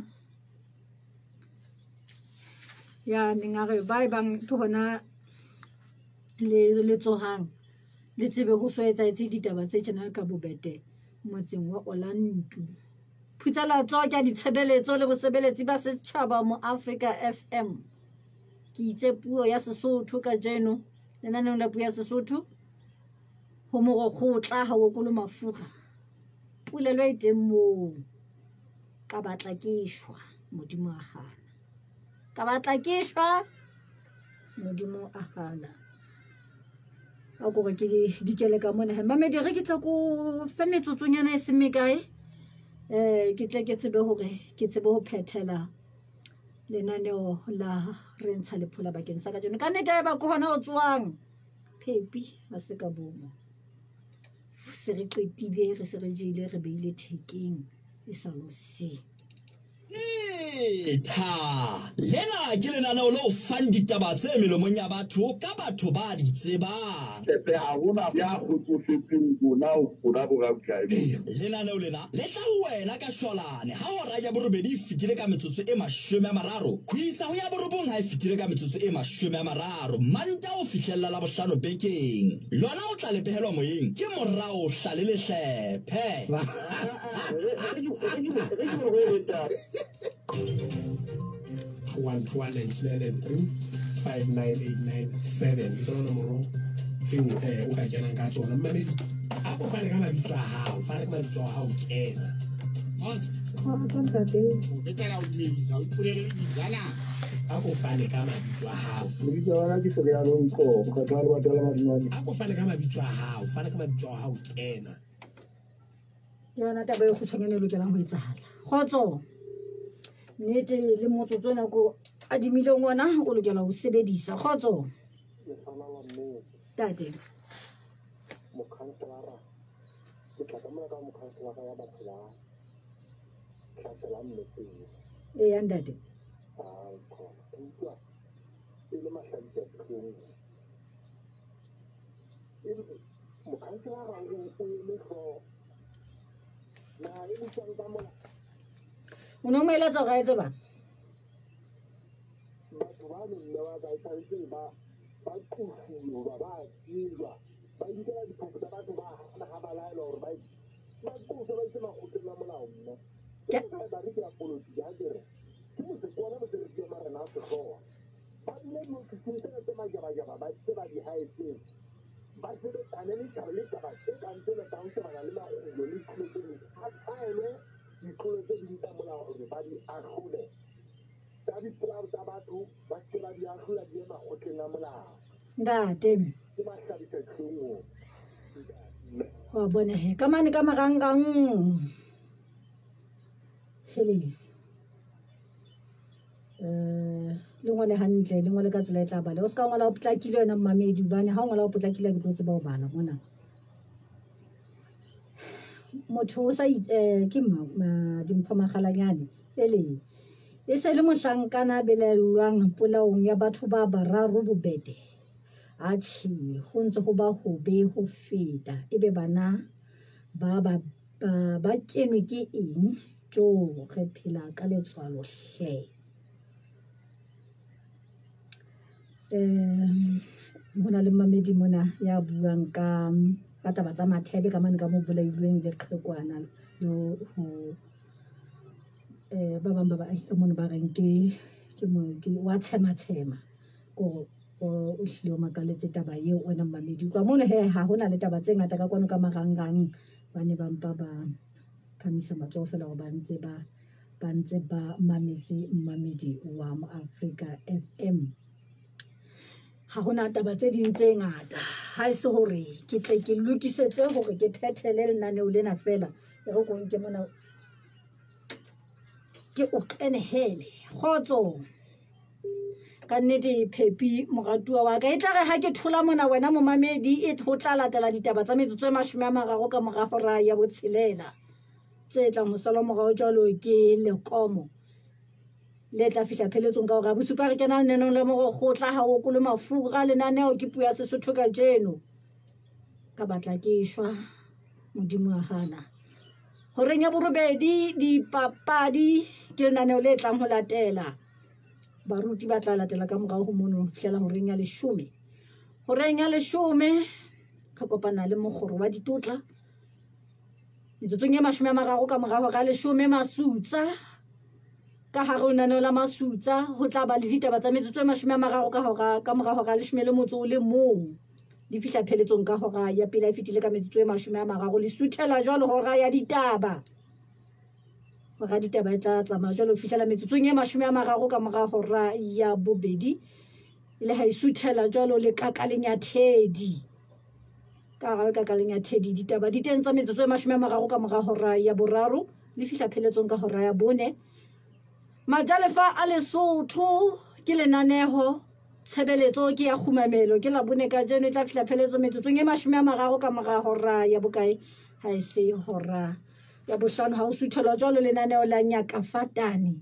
ya ningare ba bang ke hona le tsohang le tsebe go soetsa itse ditaba tse tsena ka bobete motseng wa Orlando Phutsela tso ke ditshebeletso le bosebeletsi ba setšhaba mo Africa FM ke itse puo ya Sesotho ka jeno lenaneng la puo ya Sesotho ho mo go tla ha wo kolo mafura pulelo e teng mo ka batla ke shwa modimo a gana ka batla ke shwa modimo a gana a go ke dikele ka mona he Mamedi re ke tla ko fe metsotsonyana e se mekae ke tle ke tsebe hore ke tsebe ho phethela lenaneo la re ntsha lephola bakeng sa ka jone ka nnete ba ko hona o tswang phepi ba se ka bomo se re qetile re se re jile re beile thekeng e sa losi tha lena ke lenaneo le o fang ditaba tse melomong ya batho ka batho ba di tsebang tepe ha hona ya go tsotsetseng bona o ra bo ga kae lenaneo lena le tla wena ka sholane ha o ra ya borobedi fitile ka metsotso e 30 go isa ho ya borobong ha e fitile ka metsotso e 30 manta o fihlella la bohlano bekeng lona o tla lebehelwa moyeng ke morao hlale le hlephe 129935989 ke tsona nomoro tseo o ka kenang ka tsona Mamedi a go fane ka mabitso a hao fane ka mabitso a hao kena a go fane ka mabitso a hao a go fane ka mabitso a hao fane ka mabitso a hao kena yona taba e go tshwanela lo kelang go etsahala khotso nnete le motsotso nako a dimile ngwana o lokela ho sebedisa khotso tate mokhanselara ke tla ka ka mokhanselara ya batho ba tlhatsela mmetseng e ya ntate ile mahladisa tlhong ile mokhanselara o le hlo na e butsang ka mola o no mo eletsa ga etse ba batho ba nne ba ka itse ba kufulo ba tswa ba intela diphofu tsa batho ba hana ha ba laela hore ba kufulo ba itse makgoteng la molao mme ke ba re ke a poloti ya dire ke mo se kona mo se re ke marena a setlhoa ba nne mo ke tsentse tse majabajaba ba tse ba di haetse ba se le tane le taba tse ka ntse le tang tse ba le magulo le tlhotseng a tsaele ditlolo tse di nta molao hore ba di ahlole tsa dipolao tsa batho ba se ba di ahlola di ema gotleng a molao ntate ke mahlabisa tlhongo wa bona he ka mane ka marangrang hele le ngwale hantle le ngwale ka tsela e tla bala o ska ngwala o potlakile yona Mamedi bane ha ngwala o potlakile ke tlo tseba o bala mona motho o sa ke dimpho magalanyane ele e se le mohlankana belelwang polaong ya batho ba bararo bobete atšhi go ntse go ba hobe go feta ebe bana ba kenwe ke eng jo re phela ka letswalo hle hona le mamedi mona ya buang ka taba tsa mathebe ka mane ka mo bolailweng le qhekwana le ho ba bang ba baahi ka mone ba reng ke wa tshema ko o hlile o makaletse taba eo wena mamedi kwa mone he ha hona le taba tse ngata ka kwano ka marangrang ba ne ba mpa ba phamisa matsoho fela go ba ntse ba mametse mmamedi wa mo Africa FM ha hona taba tse ding tse ngata ha se hore ke tle ke lokisetse hore ke phethele lenaneo lena fela e go nke mona ke o kenehele khotso ka nnete Phepi moratua wa ka e tla re ha ke thola mona wena momamedi e ho tla latela ditaba tsa metsotso e 30 ka morago ra ya botshelela tse tla mosalo morao jalo ke lekomo le tla fihla pheletsong ka hore bosupa re kena lenaneo le mo go tla ha o kolo mafura lenaneo ke puya Sesotho ka jeno ka batla ke shwa modimo a hana hore nya borobedi dipapadi ke lenaneo le tlang ho latela baruti ba tla latela ka morao ho mono fihlela hore nya 10 hore nya 10 ka kopana le mogoro wa ditotla ditsotsong ya 30 ka morao ga 10 masutsa ka hare o naneo la masutsa ho tla ba le ditaba tsa metsotso e 30 ka morao ga 10 le motso o le mong di fihla pheletsong ka hora ya pele a fitile ka metsotso e 30 le suthela jwalo hora ya ditaba hora ditaba e tla tsamaya jwalo fihlela metsotsong e 30 ka morao hora ya bobedi le ha isuthela jwalo le kakalenya thedi ka ga kakalenya thedi ditaba di teng tsa metsotso e 30 ka morao hora ya boraro le fihla pheletsong ka hora ya bone Majalefa a Lesotho ke lenaneo tshebeletso ke ya khumamelo ke la bone ka jeno tla fihla pheletso metsotsong e 30 ka morao hora ya bokae ha ise hora ya bohlano ha o suthela jwalo lenaneo la Nyakafatane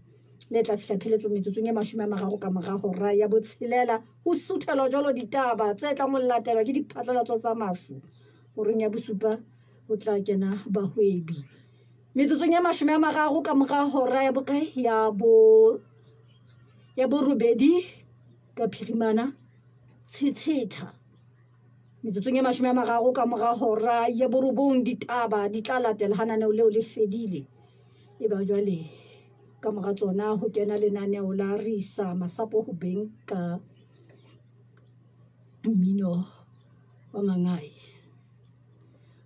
le tla fihla pheletso metsotsong e 30 ka morao hora ya botshelela ho suthela jwalo ditaba tse tla mollatela ke diphatlalatso tsa mafu hore nya bosupa o tla kena bahwebi metsotsong e 30 ka morao hora ya bokae ya borobedi ka phirimana tshitshitha metsotsong e 30 ka morao hora ya borobong ditaba di tla latela hananeo leo le fedile e ba jwale ka mora tsona ho kena lenaneo la Risa Masapo ho beng ka mmino wa mangai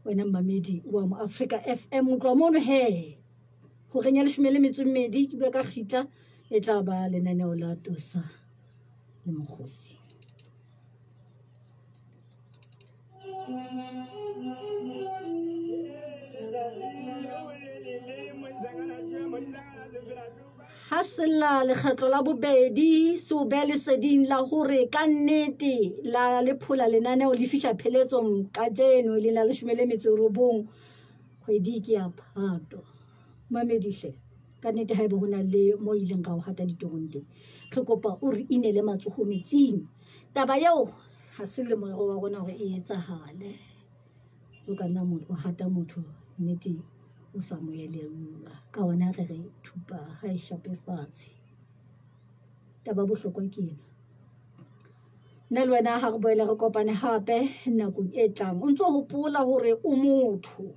wena mamedi wa mo Africa FM o tloa mono he ho renya 12 ke bua ka khitla e tla ba lenaneo la Tosa le Mokgosi Hasela le khatlo la bobedi so be le seding la hore ka nnete la lephola lenaneo le fihla pheletsong ka jeno le la 19 kgwedi ke ya Phato mamedihle ka nnete haeba hona le mo ileng ga o hata ditong teng re kopa o re inele matsoho metsing taba yeo ha se le morero wa rona hore e etsahale so kana motho o hata motho nnete o sa moelelwa ka ona re thupa ha e shape fatshe taba bohlokwa ke ena nna le wena ha re boele re kopane hape nakong e tlang o ntso hopola hore o motho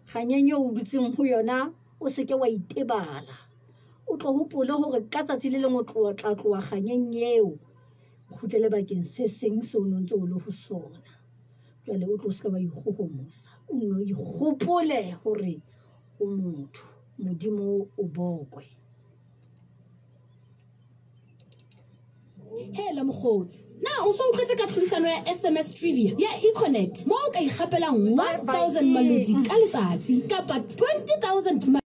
ganyenye o dutseng ho yona o seke wa itebala o tlo hopole hore ka tsatsi le lengwe tla tloa ganyenye eo khutlele bakeng se seng se o ntse o le ho sona jwale o tlo ska ba ikgohomosa o no ikgopole hore o motho modimo o bokwe Hela mokgotsi na o so utlwetse ka tlhodisano ya SMS trivia ya eConnect mo o ka ikgapelang 1000 malodi ka letsatsi kapa 20000